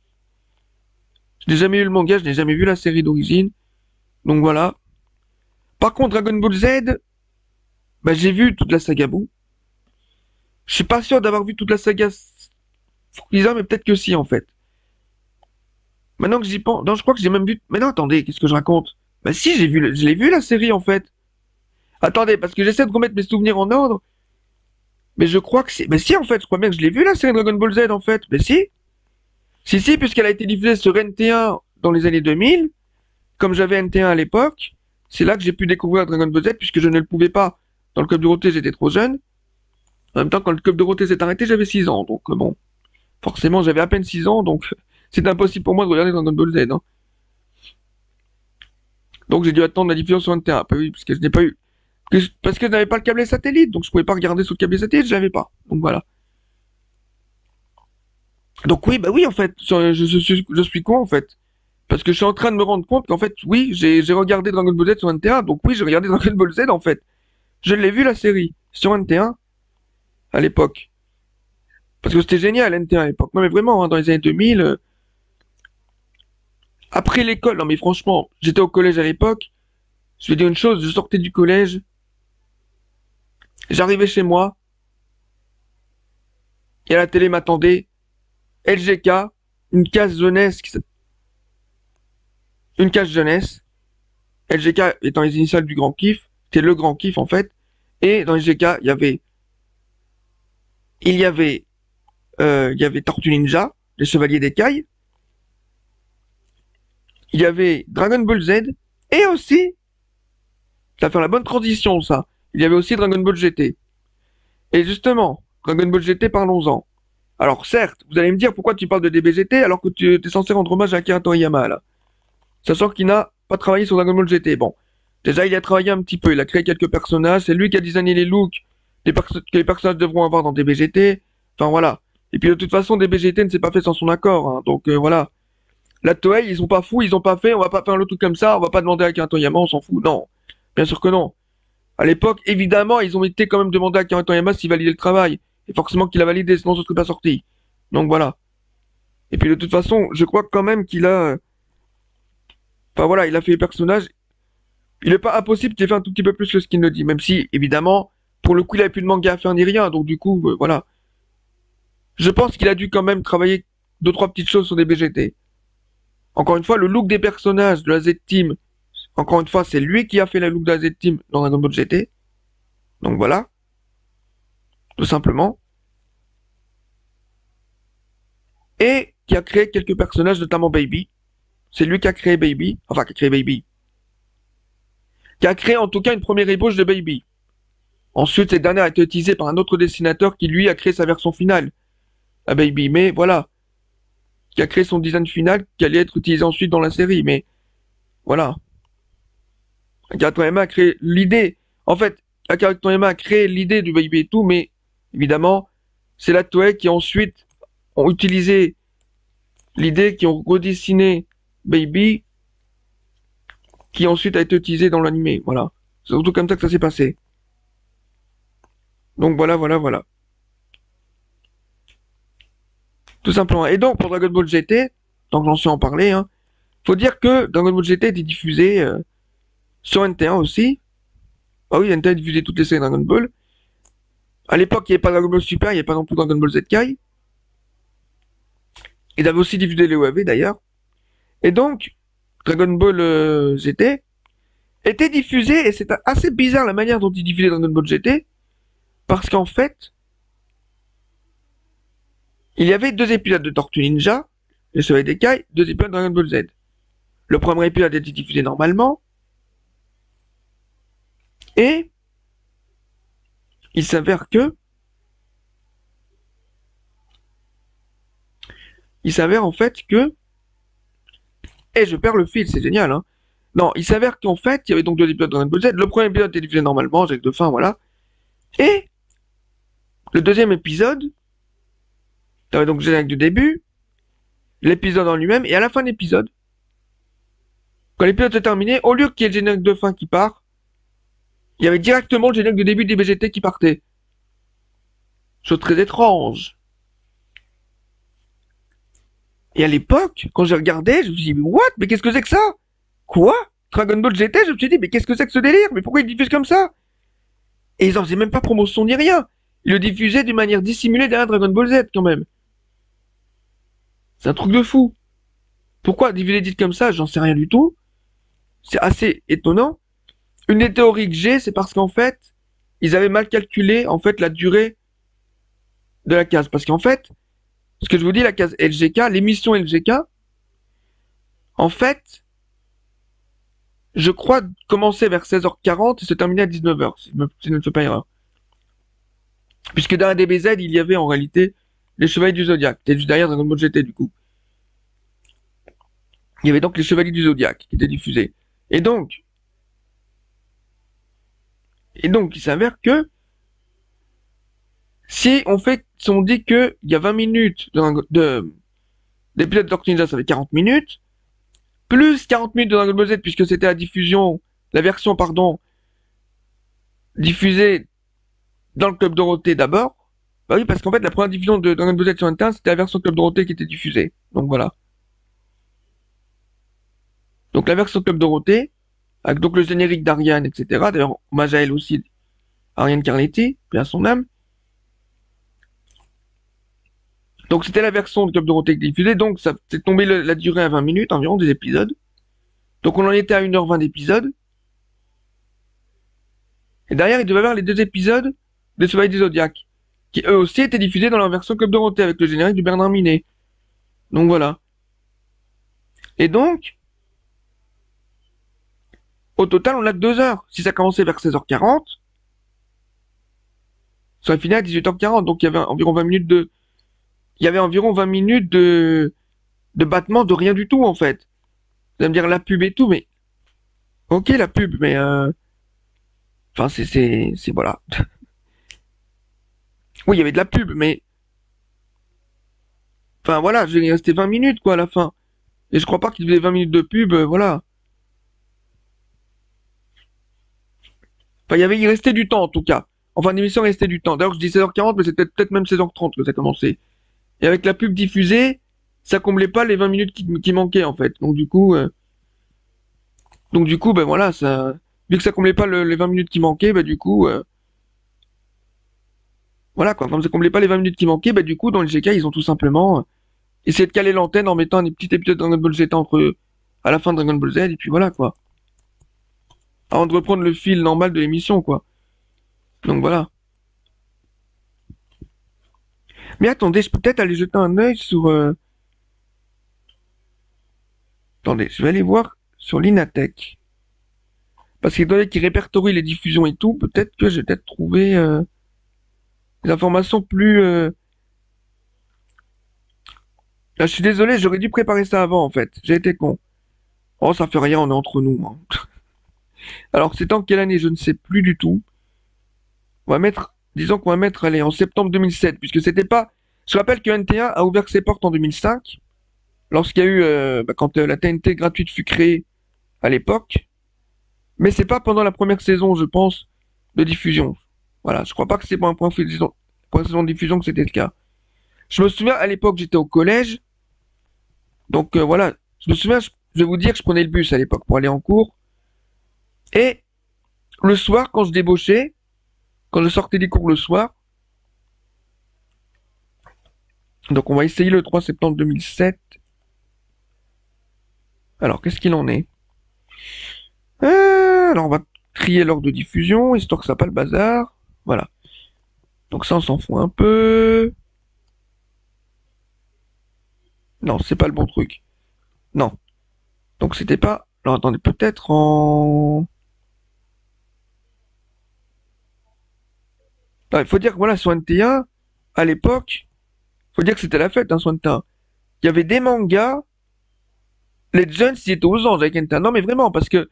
Je n'ai jamais lu le manga, je n'ai jamais vu la série d'origine. Donc voilà. Par contre, Dragon Ball Z, bah, j'ai vu toute la saga Boo. Je suis pas sûr d'avoir vu toute la saga Frieza, mais peut-être que si, en fait. Maintenant que j'y pense, non, je crois que j'ai même vu. Mais non, attendez, qu'est-ce que je raconte? Bah si, je l'ai vu la série en fait. Attendez, parce que j'essaie de remettre mes souvenirs en ordre, mais je crois que c'est. Mais si, en fait, je crois bien que je l'ai vu la série Dragon Ball Z en fait. Mais si, si, puisqu'elle a été diffusée sur NT1 dans les années 2000, comme j'avais NT1 à l'époque, c'est là que j'ai pu découvrir Dragon Ball Z, puisque je ne le pouvais pas. Dans le Club Dorothée, j'étais trop jeune. En même temps, quand le Club Dorothée s'est arrêté, j'avais 6 ans, donc bon, forcément, j'avais à peine 6 ans, donc c'est impossible pour moi de regarder Dragon Ball Z. Hein. Donc j'ai dû attendre la diffusion sur NT1, bah oui, parce que je n'ai pas eu. Parce que je n'avais pas le câble satellite, donc je pouvais pas regarder sur le câble satellite, je l'avais pas. Donc voilà. Donc oui, bah oui, en fait, je suis con en fait. Parce que je suis en train de me rendre compte qu'en fait, oui, j'ai regardé Dragon Ball Z sur NT1, donc oui, j'ai regardé Dragon Ball Z en fait. Je l'ai vu la série sur NT1 à l'époque. Parce que c'était génial NT1 à l'époque. Non mais vraiment, hein, dans les années 2000, après l'école, non mais franchement, j'étais au collège à l'époque, je vais dire une chose, je sortais du collège, j'arrivais chez moi, et à la télé m'attendait LGK, une case jeunesse, une case jeunesse, LGK étant les initiales du Grand Kiff, c'était le Grand Kiff en fait, et dans LGK, il y avait Tortue Ninja, les Chevaliers d'Écaille, il y avait Dragon Ball Z, et aussi, ça fait la bonne transition ça, il y avait aussi Dragon Ball GT. Et justement, Dragon Ball GT, parlons-en. Alors certes, vous allez me dire pourquoi tu parles de DBGT alors que tu es censé rendre hommage à Akira Toriyama là. Sachant qu'il n'a pas travaillé sur Dragon Ball GT. Bon, déjà il a travaillé un petit peu, il a créé quelques personnages, c'est lui qui a designé les looks que les personnages devront avoir dans DBGT. Enfin voilà. Et puis de toute façon, DBGT ne s'est pas fait sans son accord, hein. Donc voilà. La Toei, ils sont pas fous, ils ont pas fait, on va pas faire le truc comme ça, on va pas demander à Akira Toriyama, on s'en fout. Non, bien sûr que non. À l'époque, évidemment, ils ont été quand même demandé à Akira Toriyama s'il validait le travail. Et forcément qu'il a validé, sinon ce serait pas sorti. Donc voilà. Et puis de toute façon, je crois quand même qu'il a... Enfin voilà, il a fait les personnages. Il n'est pas impossible qu'il ait fait un tout petit peu plus que ce qu'il ne dit. Même si, évidemment, pour le coup, il avait plus de manga à faire ni rien. Donc du coup, voilà. Je pense qu'il a dû quand même travailler deux, trois petites choses sur des BGT. Encore une fois, le look des personnages de la Z-Team, encore une fois, c'est lui qui a fait le look de la Z-Team dans Dragon Ball GT. Donc voilà, tout simplement. Et qui a créé quelques personnages, notamment Baby. C'est lui qui a créé Baby. Enfin, qui a créé Baby. Qui a créé en tout cas une première ébauche de Baby. Ensuite, cette dernière a été utilisée par un autre dessinateur qui, lui, a créé sa version finale à Baby. Mais voilà, qui a créé son design final qui allait être utilisé ensuite dans la série. Mais voilà. Akira Toriyama a créé l'idée. En fait, Akira Toriyama a créé l'idée du Baby et tout, mais évidemment, c'est la Toei qui ensuite ont utilisé l'idée, qui ont redessiné Baby, qui ensuite a été utilisé dans l'animé. Voilà. C'est surtout comme ça que ça s'est passé. Donc voilà, voilà, voilà. Tout simplement. Et donc, pour Dragon Ball GT, tant que j'en suis en parler, hein, faut dire que Dragon Ball GT était diffusé sur NT1 aussi. Ah oui, NT1 diffusait toutes les séries Dragon Ball. À l'époque, il n'y avait pas Dragon Ball Super, il n'y avait pas non plus Dragon Ball Z Kai. Il avait aussi diffusé les OAV d'ailleurs. Et donc, Dragon Ball GT était diffusé, et c'est assez bizarre la manière dont il diffusait Dragon Ball GT, parce qu'en fait, il y avait deux épisodes de Tortue Ninja, les Chevaliers des Kai, deux épisodes de Dragon Ball Z. Le premier épisode était diffusé normalement, et il s'avère que, il s'avère en fait que, et je perds le fil, c'est génial, hein. Non, il s'avère qu'en fait, il y avait donc deux épisodes de Dragon Ball Z. Le premier épisode était diffusé normalement, avec de fin, voilà. Et le deuxième épisode, t'avais donc le générique du début, l'épisode en lui-même, et à la fin de l'épisode, quand l'épisode est terminé, au lieu qu'il y ait le générique de fin qui part, il y avait directement le générique de début des BGT qui partait. Chose très étrange. Et à l'époque, quand j'ai regardé, je me suis dit, what? Mais qu'est-ce que c'est que ça? Quoi? Dragon Ball GT? Je me suis dit, mais qu'est-ce que c'est que ce délire? Mais pourquoi ils diffusent comme ça? Et ils en faisaient même pas promotion ni rien. Ils le diffusaient d'une manière dissimulée derrière Dragon Ball Z quand même. C'est un truc de fou. Pourquoi diffuser des titres comme ça? J'en sais rien du tout. C'est assez étonnant. Une des théories que j'ai, c'est parce qu'en fait, ils avaient mal calculé en fait la durée de la case. Parce qu'en fait, ce que je vous dis, la case LGK, l'émission LGK, en fait, je crois commencer vers 16h40 et se terminer à 19h, si je ne me fais pas erreur. Puisque dans la DBZ, il y avait en réalité les Chevaliers du Zodiaque. C'était juste derrière Dragon Ball GT du coup. Il y avait donc les Chevaliers du Zodiaque qui étaient diffusés. Et donc, il s'avère que si on dit que il y a 20 minutes d'épisode de Tortue Ninja, ça fait 40 minutes, plus 40 minutes de Dragon Ball Z, puisque c'était la version, pardon, diffusée dans le Club Dorothée d'abord. Bah oui, parce qu'en fait, la première diffusion de Dragon Ball Z sur Internet, c'était la version Club Dorothée qui était diffusée. Donc voilà. Donc la version Club Dorothée, avec donc le générique d'Ariane, etc. D'ailleurs, hommage à elle aussi, Ariane Carletti, puis à son âme. Donc c'était la version de Club Dorothée diffusée, donc ça s'est tombé la durée à 20 minutes environ des épisodes. Donc on en était à 1h20 d'épisodes. Et derrière, il devait y avoir les deux épisodes des Chevaliers du Zodiaque, qui eux aussi étaient diffusés dans la version Club Dorothée avec le générique du Bernard Minet. Donc voilà. Et donc, au total, on a que 2 heures. Si ça commençait vers 16h40, ça aurait fini à 18h40. Donc il y avait environ 20 minutes de battement de rien du tout en fait. Vous allez me dire la pub et tout, mais ok la pub, mais enfin c'est voilà. Oui, il y avait de la pub, mais enfin voilà, il restait 20 minutes quoi à la fin. Et je crois pas qu'il faisait 20 minutes de pub, voilà. Enfin, il restait du temps, en tout cas. Enfin, l'émission restait du temps. D'ailleurs, je dis 16h40, mais c'était peut-être même 16h30 que ça commençait. Et avec la pub diffusée, ça comblait pas les 20 minutes qui manquaient, en fait. Donc du coup, ben voilà, vu que ça comblait pas les 20 minutes qui manquaient, ben du coup, voilà quoi. Comme ça comblait pas les 20 minutes qui manquaient, ben du coup, dans le GK, ils ont tout simplement essayé de caler l'antenne en mettant un petit épisode de Dragon Ball Z à la fin de Dragon Ball Z, et puis voilà quoi. Avant de reprendre le fil normal de l'émission, quoi. Donc voilà. Mais attendez, je peux peut-être aller jeter un œil sur. Attendez, je vais aller voir sur l'Inatech. Parce qu'étant donné qu'ils répertorient les diffusions et tout, peut-être que j'ai peut-être trouvé des informations plus. Là, je suis désolé, j'aurais dû préparer ça avant en fait. J'ai été con. Oh, ça fait rien, on est entre nous, hein. Alors, c'est en quelle année? Je ne sais plus du tout. On va mettre, disons qu'on va mettre, allez, en septembre 2007, puisque c'était pas. Je rappelle que NT1 a ouvert ses portes en 2005, lorsqu'il y a eu, quand la TNT gratuite fut créée à l'époque. Mais c'est pas pendant la première saison, je pense, de diffusion. Voilà, je crois pas que c'est pour un point saison de diffusion que c'était le cas. Je me souviens, à l'époque, j'étais au collège, donc voilà, je me souviens, je vais vous dire que je prenais le bus à l'époque pour aller en cours, et le soir, quand je débauchais, quand je sortais des cours le soir, donc on va essayer le 3 septembre 2007. Alors, qu'est-ce qu'il en est? Alors, on va trier l'ordre de diffusion, histoire que ça pas le bazar. Voilà. Donc ça, on s'en fout un peu. Non, c'est pas le bon truc. Non. Donc c'était pas. Alors attendez, peut-être en. Ah, il faut dire que voilà, sur NT1, à l'époque, faut dire que c'était la fête, hein, sur NT1. Il y avait des mangas, les jeunes, ils étaient aux anges avec NT1. Non, mais vraiment, parce que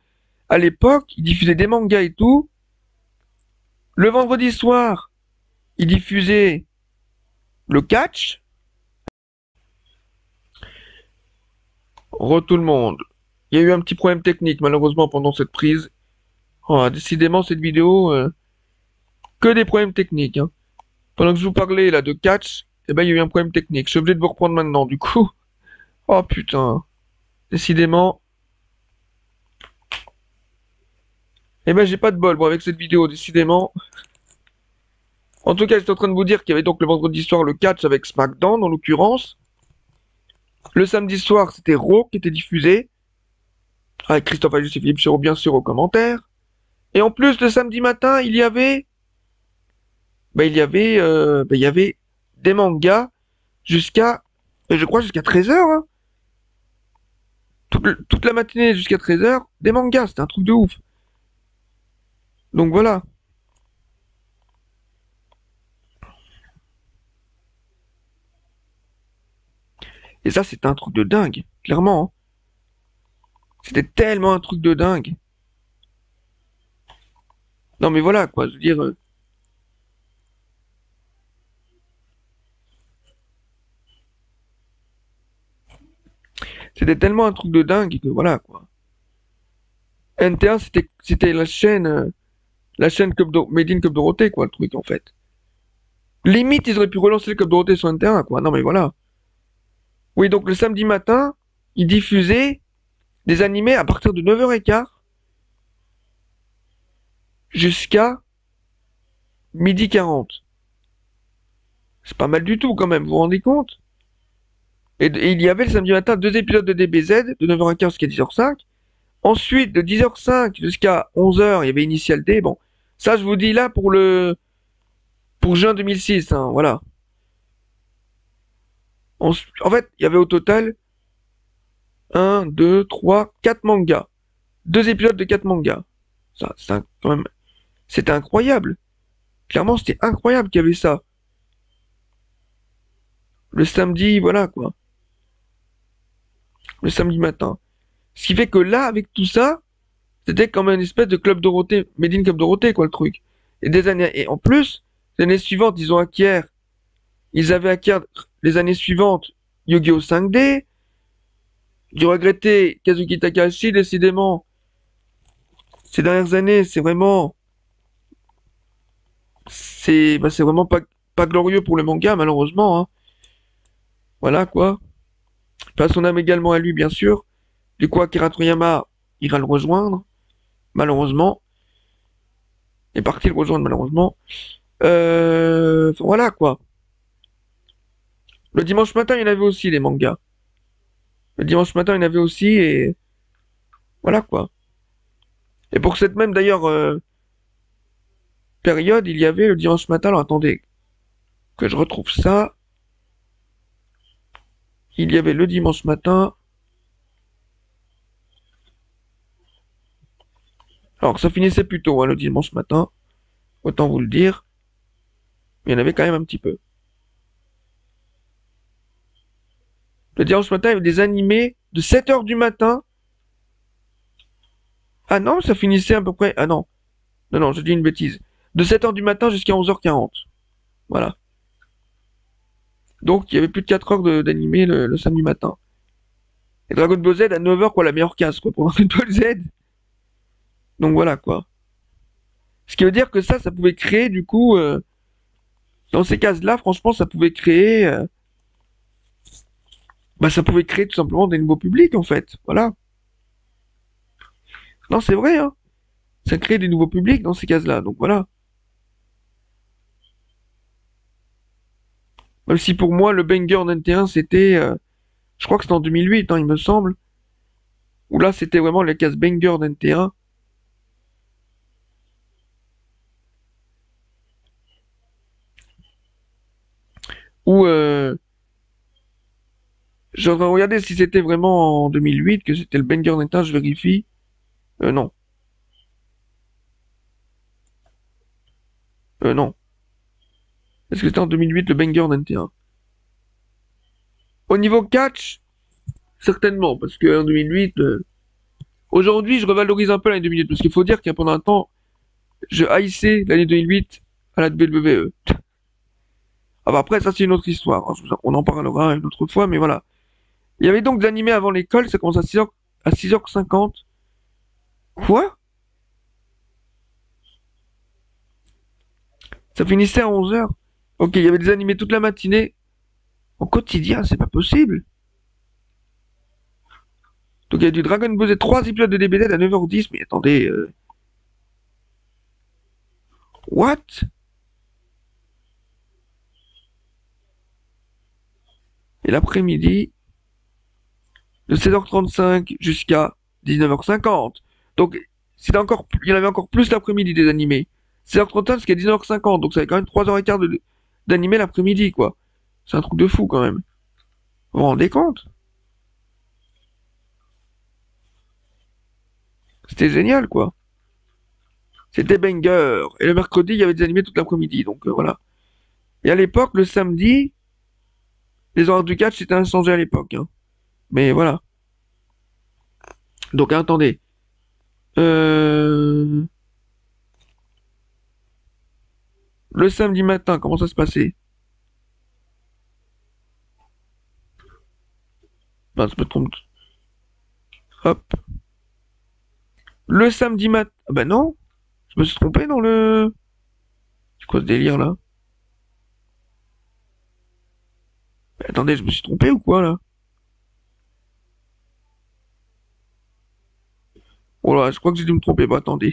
à l'époque, ils diffusaient des mangas et tout. Le vendredi soir, ils diffusaient le catch. Tout le monde. Il y a eu un petit problème technique, malheureusement, pendant cette prise. Oh, décidément, cette vidéo, que des problèmes techniques, hein. Pendant que je vous parlais là de catch, eh ben, il y a eu un problème technique. Je suis obligé de vous reprendre maintenant, du coup. Oh putain. Décidément. Eh ben, j'ai pas de bol, bon, avec cette vidéo, décidément. En tout cas, j'étais en train de vous dire qu'il y avait donc le vendredi soir le catch avec SmackDown, en l'occurrence. Le samedi soir, c'était Raw qui était diffusé. Avec Christophe Ajus et Philippe Suro, bien sûr, aux commentaires. Et en plus, le samedi matin, il y avait des mangas jusqu'à, je crois, jusqu'à 13h, hein. Toute la matinée jusqu'à 13h, des mangas, c'était un truc de ouf. Donc voilà. Et ça, c'était un truc de dingue, clairement, hein. C'était tellement un truc de dingue. Non mais voilà, quoi, je veux dire, c'était tellement un truc de dingue que voilà, quoi. NT1, c'était la chaîne Made in Club Dorothée, quoi, le truc, en fait. Limite, ils auraient pu relancer le Club Dorothée sur NT1, quoi. Non mais voilà. Oui, donc le samedi matin, ils diffusaient des animés à partir de 9h15 jusqu'à 12h40. C'est pas mal du tout quand même, vous vous rendez compte? Et il y avait le samedi matin 2 épisodes de DBZ de 9h15 jusqu'à 10h05. Ensuite, de 10h05 jusqu'à 11h, il y avait Initial D. Bon, ça je vous dis là pour juin 2006, hein, voilà. En fait, il y avait au total un, 2, 3, 4 mangas. 2 épisodes de 4 mangas. Ça, quand même, c'était incroyable. Clairement, c'était incroyable qu'il y avait ça. Le samedi, voilà quoi. Le samedi matin. Ce qui fait que là, avec tout ça, c'était comme une espèce de club Dorothée, Made in Club Dorothée, quoi, le truc. Et en plus, les années suivantes, ils avaient acquis les années suivantes Yu-Gi-Oh 5D, du regretté Kazuki Takahashi, décidément, ces dernières années, c'est vraiment c'est vraiment pas glorieux pour le manga, malheureusement, hein. Voilà, quoi. Pas son âme également à lui, bien sûr. Du coup, Akira Toriyama ira le rejoindre, malheureusement. Est parti le rejoindre, malheureusement. Enfin, voilà, quoi. Le dimanche matin, il y en avait aussi, les mangas. Le dimanche matin, il y en avait aussi, et voilà, quoi. Et pour cette même, d'ailleurs, période, il y avait le dimanche matin. Alors, attendez, que je retrouve ça. Il y avait le dimanche matin. Alors, ça finissait plus tôt, hein, le dimanche matin. Autant vous le dire. Mais il y en avait quand même un petit peu. Le dimanche matin, il y avait des animés de 7 heures du matin. Ah non, ça finissait à peu près. Ah non. Non, non, je dis une bêtise. De 7 heures du matin jusqu'à 11h40. Voilà. Donc, il y avait plus de 4 heures d'animé le samedi matin. Et Dragon Ball Z à 9h, quoi, la meilleure case, quoi, pour Dragon Ball Z. Donc voilà, quoi. Ce qui veut dire que ça pouvait créer, du coup, dans ces cases-là, franchement, ça pouvait créer, ça pouvait créer tout simplement des nouveaux publics, en fait. Voilà. Non, c'est vrai, hein. Ça crée des nouveaux publics dans ces cases-là, donc voilà. Même si pour moi, le banger d'NT1, c'était, je crois que c'était en 2008, hein, il me semble, où là, c'était vraiment les cases banger d'NT1, où, je vais regarder si c'était vraiment en 2008 que c'était le banger d'NT1, je vérifie. Non. Non. Est-ce que c'était en 2008 le banger d'NT1? Au niveau catch, certainement, parce qu'en 2008, aujourd'hui, je revalorise un peu l'année 2008, parce qu'il faut dire qu'il y a pendant un temps, je haïssais l'année 2008 à la WWE. Ah bah après, ça c'est une autre histoire, hein. On en parlera une autre fois, mais voilà. Il y avait donc de l'animé avant l'école, ça commence à 6h50. Quoi? Ça finissait à 11h. Ok, il y avait des animés toute la matinée. En quotidien, c'est pas possible. Donc il y a du Dragon Ball Z, 3 épisodes de DBZ à 9h10, mais attendez, what? Et l'après-midi, de 16h35 jusqu'à 19h50. Donc, il y en avait encore plus l'après-midi des animés. 16h35 jusqu'à 19h50, donc ça fait quand même 3h15 d'animé l'après-midi, quoi. C'est un truc de fou, quand même. Vous vous rendez compte? C'était génial, quoi. C'était banger. Et le mercredi, il y avait des animés toute l'après-midi, donc voilà. Et à l'époque, le samedi, les horaires du catch, c'était inchangé à l'époque, hein. Mais voilà. Donc, attendez. Euh... Le samedi matin, comment ça se passait? Ben, je me trompe. Hop. Le samedi matin. Ah bah non, je me suis trompé dans le. C'est quoi ce délire là? Mais attendez, je me suis trompé ou quoi là? Oh là, je crois que j'ai dû me tromper. Bah attendez.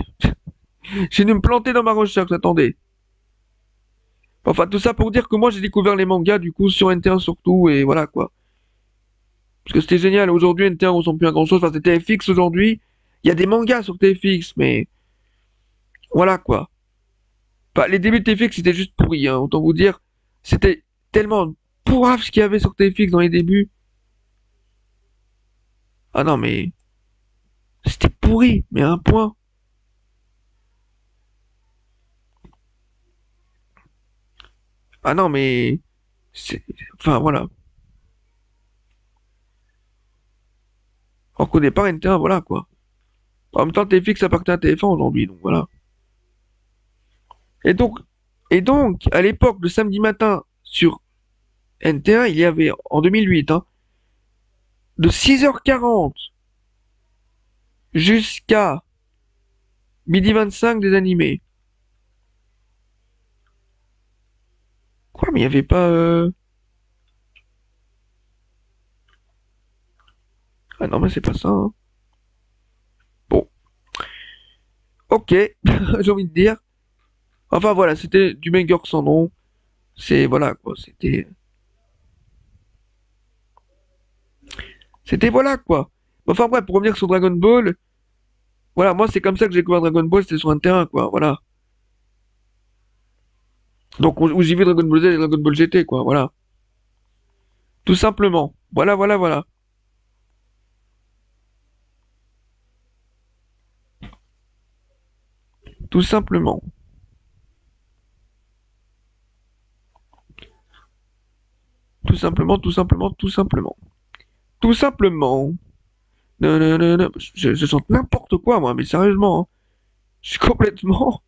J'ai dû me planter dans ma recherche, attendez. Enfin, tout ça pour dire que moi j'ai découvert les mangas du coup sur NT1 surtout, et voilà quoi. Parce que c'était génial. Aujourd'hui, NT1 ressemble plus à grand chose. Enfin, c'est TFX aujourd'hui. Il y a des mangas sur TFX, mais voilà quoi. Enfin, les débuts de TFX c'était juste pourri, hein. Autant vous dire, c'était tellement pourrave ce qu'il y avait sur TFX dans les débuts. Ah non, mais c'était pourri, mais à un point. Ah non, mais c'est, enfin voilà. Alors qu'au départ, NT1, voilà quoi. En même temps, TFX appartient à TF1 aujourd'hui, donc voilà. Et donc, et donc, à l'époque, le samedi matin sur NT1, il y avait, en 2008, hein, de 6h40 jusqu'à midi 25 des animés. Quoi, mais il n'y avait pas... Ah non, mais c'est pas ça, hein. Bon, ok, j'ai envie de dire. Enfin voilà, c'était du banger sans nom. C'est, voilà, quoi, c'était... C'était voilà, quoi. Enfin bref, pour revenir sur Dragon Ball, voilà, moi c'est comme ça que j'ai découvert Dragon Ball, c'était sur un terrain, quoi, voilà. Donc, où j'ai vu Dragon Ball Z et Dragon Ball GT, quoi, voilà. Tout simplement. Voilà, voilà, voilà. Tout simplement. Tout simplement, tout simplement, tout simplement. Tout simplement. Non, non, non, non. Je chante n'importe quoi, moi, mais sérieusement, hein. Je suis complètement...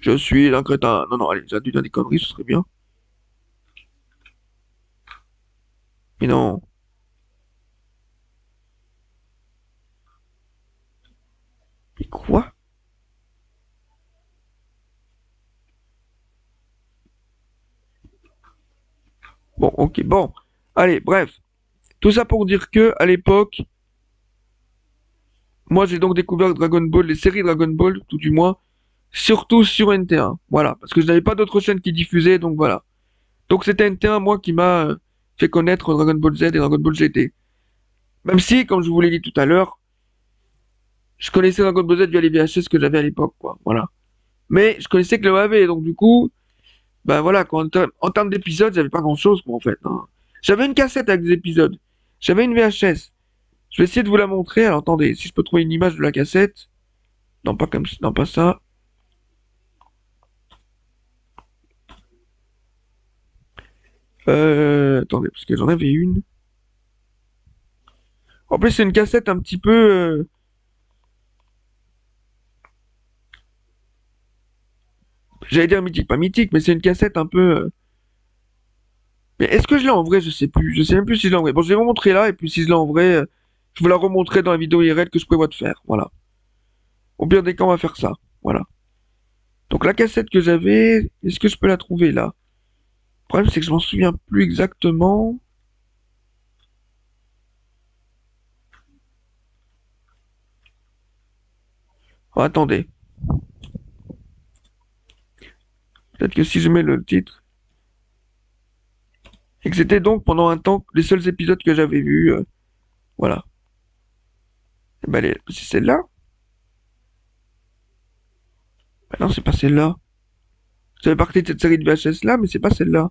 Je suis un crétin. Non, non, allez, j'ai dû dire des conneries, ce serait bien. Mais non. Mais quoi? Bon, ok, bon. Allez, bref. Tout ça pour dire que, à l'époque, moi j'ai donc découvert Dragon Ball, les séries Dragon Ball, tout du moins, surtout sur NT1. Voilà, parce que je n'avais pas d'autres chaînes qui diffusaient, donc voilà. Donc c'était NT1, moi, qui m'a fait connaître Dragon Ball Z et Dragon Ball GT. Même si, comme je vous l'ai dit tout à l'heure, je connaissais Dragon Ball Z via les VHS que j'avais à l'époque, quoi. Voilà. Mais je connaissais que le OAV, donc du coup, ben voilà, quoi, en termes d'épisodes, j'avais pas grand-chose, quoi, en fait, hein. J'avais une cassette avec des épisodes. J'avais une VHS. Je vais essayer de vous la montrer. Alors attendez, si je peux trouver une image de la cassette. Non, pas comme ça. Non, pas ça. Attendez, parce que j'en avais une. En plus, c'est une cassette un petit peu... J'allais dire mythique, pas mythique, mais c'est une cassette un peu... Mais est-ce que je l'ai en vrai? Je sais plus. Je sais même plus si je l'ai en vrai. Bon, je vais vous montrer là, et puis si je l'ai en vrai, je vous la remontrerai dans la vidéo IRL que je prévois de faire. Voilà. Au pire des cas, on va faire ça. Voilà. Donc la cassette que j'avais, est-ce que je peux la trouver là? Le problème, c'est que je m'en souviens plus exactement. Oh, attendez. Peut-être que si je mets le titre... Et que c'était donc pendant un temps les seuls épisodes que j'avais vus. Voilà. Eh ben, c'est celle-là? Bah non, c'est pas celle-là. Ça fait partie de cette série de VHS là, mais c'est pas celle-là.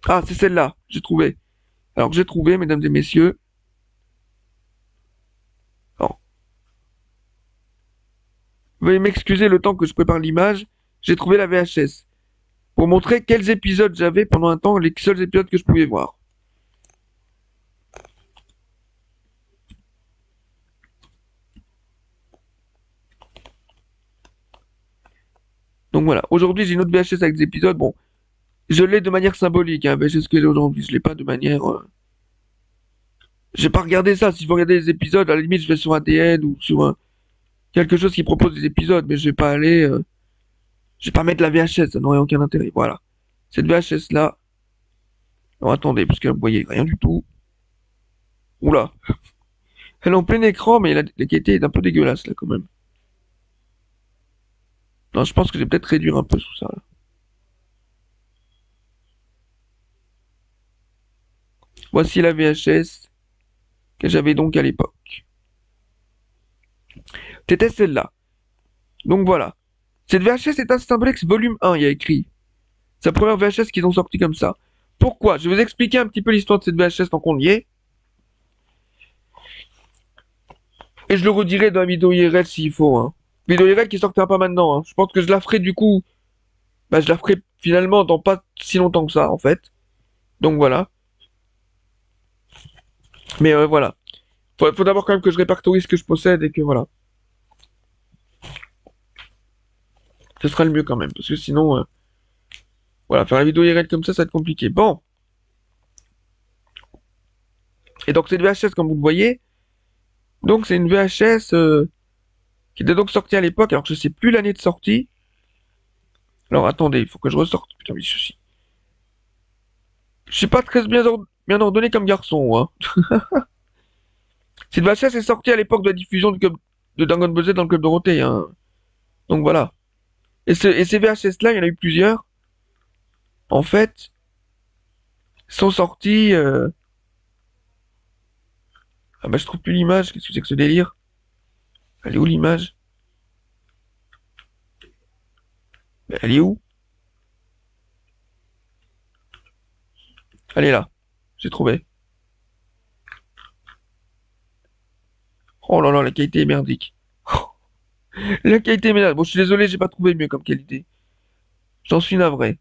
Ah, c'est celle-là. J'ai trouvé. Alors que j'ai trouvé, mesdames et messieurs. Alors, veuillez m'excuser le temps que je prépare l'image. J'ai trouvé la VHS. Pour montrer quels épisodes j'avais pendant un temps, les seuls épisodes que je pouvais voir. Donc voilà. Aujourd'hui, j'ai une autre VHS avec des épisodes. Bon, je l'ai de manière symbolique, hein, VHS que j'ai aujourd'hui. Je l'ai pas de manière... J'ai pas regardé ça. Si je veux regarder les épisodes, à la limite, je vais sur ADN ou sur quelque chose qui propose des épisodes, mais je vais pas aller... Je vais pas mettre la VHS, ça n'aurait aucun intérêt. Voilà. Cette VHS là. Alors attendez, parce que vous voyez rien du tout. Oula. Elle est en plein écran, mais la qualité est un peu dégueulasse là quand même. Non, je pense que je vais peut-être réduire un peu tout ça là. Voici la VHS que j'avais donc à l'époque. C'était celle-là. Donc voilà. Cette VHS est un Stimblex volume 1, il y a écrit. C'est la première VHS qu'ils ont sorti comme ça. Pourquoi? Je vais vous expliquer un petit peu l'histoire de cette VHS tant qu'on y est. Et je le redirai dans la vidéo IRL s'il faut, hein. Vidéo IRL qui sortira pas maintenant, hein. Je pense que je la ferai du coup. Bah, je la ferai finalement dans pas si longtemps que ça, en fait. Donc voilà. Mais voilà. Faut d'abord quand même que je répertorie ce que je possède et que voilà. Ce sera le mieux quand même. Parce que sinon, voilà, faire la vidéo IRL comme ça va être compliqué. Bon. Et donc cette VHS, comme vous le voyez, Donc c'est une VHS qui était donc sortie à l'époque, alors que je sais plus l'année de sortie. Alors attendez, il faut que je ressorte. Putain, mais ceci. Je suis pas très bien ordonné comme garçon, hein. Cette VHS est sortie à l'époque de la diffusion de Dragon Ball Z dans le Club Dorothée, hein. Donc voilà. Et ces VHS-là, il y en a eu plusieurs. En fait, sont sortis. Ah bah je trouve plus l'image. Qu'est-ce que c'est que ce délire? Elle est où l'image? Bah, elle est où? Elle est là. J'ai trouvé. Oh là là, la qualité est merdique. La qualité est merdique. Bon, je suis désolé, j'ai pas trouvé mieux comme qualité. J'en suis navré.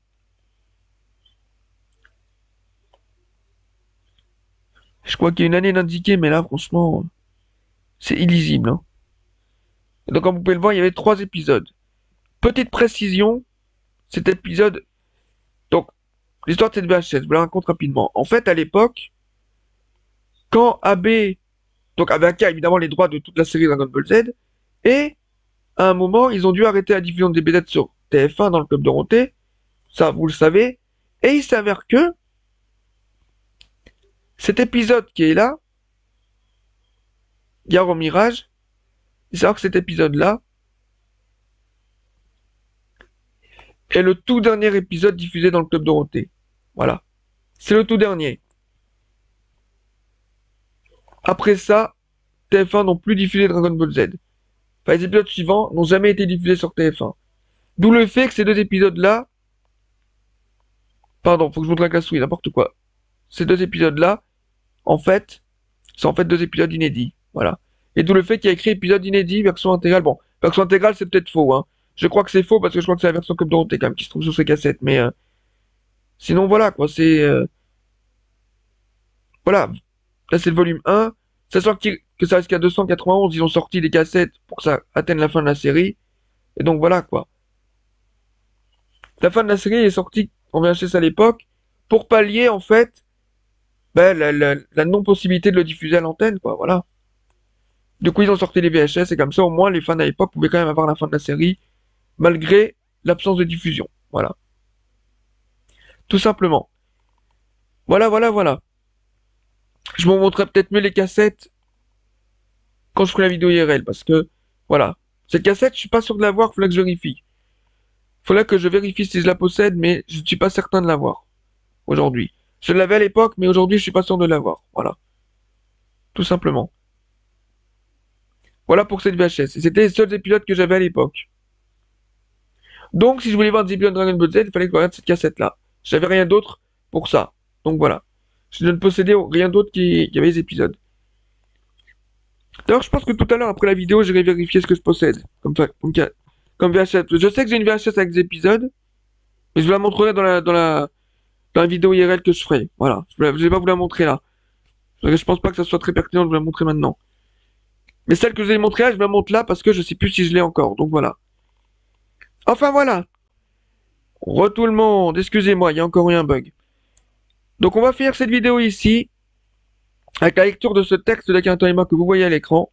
Je crois qu'il y a une année d'indiqué, mais là, franchement, c'est illisible, hein. Et donc, comme vous pouvez le voir, il y avait 3 épisodes. Petite précision, cet épisode. Donc, l'histoire de cette VHS, je vous la raconte rapidement. En fait, à l'époque, quand AB, donc avait acquis évidemment les droits de toute la série Dragon Ball Z, et à un moment, ils ont dû arrêter la diffusion des BZ sur TF1 dans le Club Dorothée, ça vous le savez, et il s'avère que cet épisode qui est là, Gare au Mirage, il s'avère que cet épisode-là est le tout dernier épisode diffusé dans le Club Dorothée. Voilà. C'est le tout dernier. Après ça, TF1 n'ont plus diffusé Dragon Ball Z. Enfin, les épisodes suivants n'ont jamais été diffusés sur TF1. D'où le fait que ces 2 épisodes-là, pardon, faut que je montre la casse n'importe quoi. Ces 2 épisodes-là, en fait, sont en fait 2 épisodes inédits. Voilà. Et d'où le fait qu'il y a écrit épisode inédit, version intégrale. Bon, version intégrale, c'est peut-être faux, hein. Je crois que c'est faux parce que je crois que c'est la version Club Dorothée quand même qui se trouve sur ces cassettes. Mais sinon, voilà, quoi. C'est. Voilà. Là, c'est le volume 1. Sachant que ça reste qu'à 291, ils ont sorti des cassettes pour que ça atteigne la fin de la série. Et donc, voilà, quoi. La fin de la série est sortie en VHS à l'époque pour pallier, en fait, ben, la non-possibilité de le diffuser à l'antenne, quoi. Voilà. Du coup, ils ont sorti les VHS et comme ça, au moins, les fans à l'époque pouvaient quand même avoir la fin de la série malgré l'absence de diffusion. Voilà. Tout simplement. Voilà, voilà, voilà. Je vous montrerai peut-être mieux les cassettes quand je ferai la vidéo IRL parce que, voilà. Cette cassette, je suis pas sûr de l'avoir, il faudrait que je vérifie. Faudrait que je vérifie si je la possède, mais je ne suis pas certain de l'avoir aujourd'hui. Je l'avais à l'époque, mais aujourd'hui, je suis pas sûr de l'avoir. Voilà. Tout simplement. Voilà pour cette VHS. Et c'était les seuls épisodes que j'avais à l'époque. Donc, si je voulais voir des épisodes de Dragon Ball Z, il fallait que je regarde cette cassette-là. J'avais rien d'autre pour ça. Donc voilà. Je ne possédais rien d'autre qui avait les épisodes. D'ailleurs, je pense que tout à l'heure, après la vidéo, j'irai vérifier ce que je possède. Comme VHS. Je sais que j'ai une VHS avec des épisodes, mais je vous la montrerai dans la vidéo IRL que je ferai. Voilà. Je vais pas vous la montrer là. Je pense pas que ça soit très pertinent de vous la montrer maintenant. Mais celle que je vous ai montrée là, je vous la montre là parce que je sais plus si je l'ai encore. Donc voilà. Enfin voilà. Tout le monde, excusez-moi, il y a encore eu un bug. Donc on va finir cette vidéo ici, avec la lecture de ce texte d'Akira Toriyama que vous voyez à l'écran.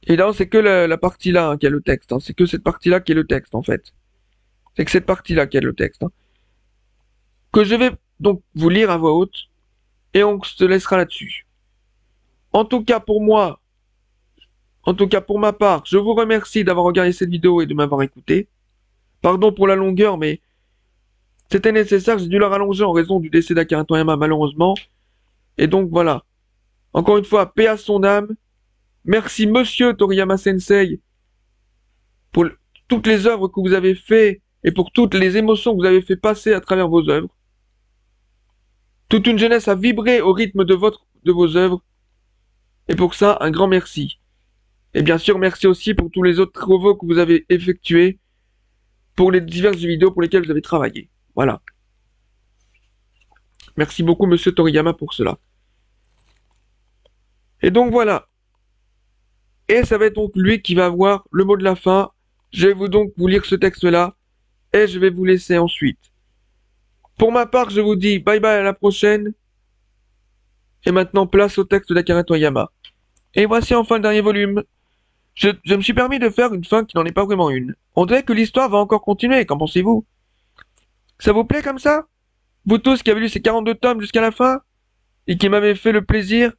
Et là, c'est que la partie là hein, qui est le texte. Hein. C'est que cette partie-là qui est le texte en fait. C'est que cette partie-là qui est le texte. Hein. Que je vais donc vous lire à voix haute, et on se laissera là-dessus. En tout cas pour moi, en tout cas pour ma part, je vous remercie d'avoir regardé cette vidéo et de m'avoir écouté. Pardon pour la longueur, mais c'était nécessaire, j'ai dû la rallonger en raison du décès d'Akira Toriyama malheureusement. Et donc voilà. Encore une fois, paix à son âme. Merci Monsieur Toriyama Sensei pour toutes les œuvres que vous avez fait et pour toutes les émotions que vous avez fait passer à travers vos œuvres. Toute une jeunesse a vibré au rythme de vos œuvres. Et pour ça, un grand merci. Et bien sûr, merci aussi pour tous les autres travaux que vous avez effectués pour les diverses vidéos pour lesquelles vous avez travaillé. Voilà. Merci beaucoup, Monsieur Toriyama, pour cela. Et donc voilà. Et ça va être donc lui qui va avoir le mot de la fin. Je vais vous lire ce texte-là. Et je vais vous laisser ensuite. Pour ma part, je vous dis bye bye à la prochaine. Et maintenant, place au texte d'Akira Toriyama. Et voici enfin le dernier volume. Je me suis permis de faire une fin qui n'en est pas vraiment une. On dirait que l'histoire va encore continuer, qu'en pensez-vous? Ça vous plaît comme ça? Vous tous qui avez lu ces 42 tomes jusqu'à la fin, et qui m'avez fait le plaisir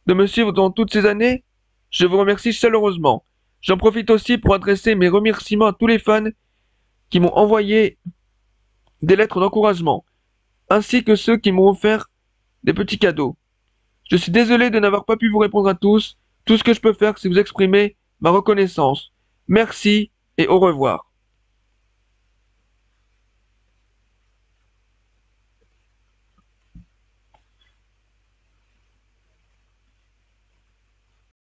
de me suivre dans toutes ces années, je vous remercie chaleureusement. J'en profite aussi pour adresser mes remerciements à tous les fans qui m'ont envoyé des lettres d'encouragement, ainsi que ceux qui m'ont offert des petits cadeaux. Je suis désolé de n'avoir pas pu vous répondre à tous. Tout ce que je peux faire, c'est vous exprimer ma reconnaissance. Merci et au revoir.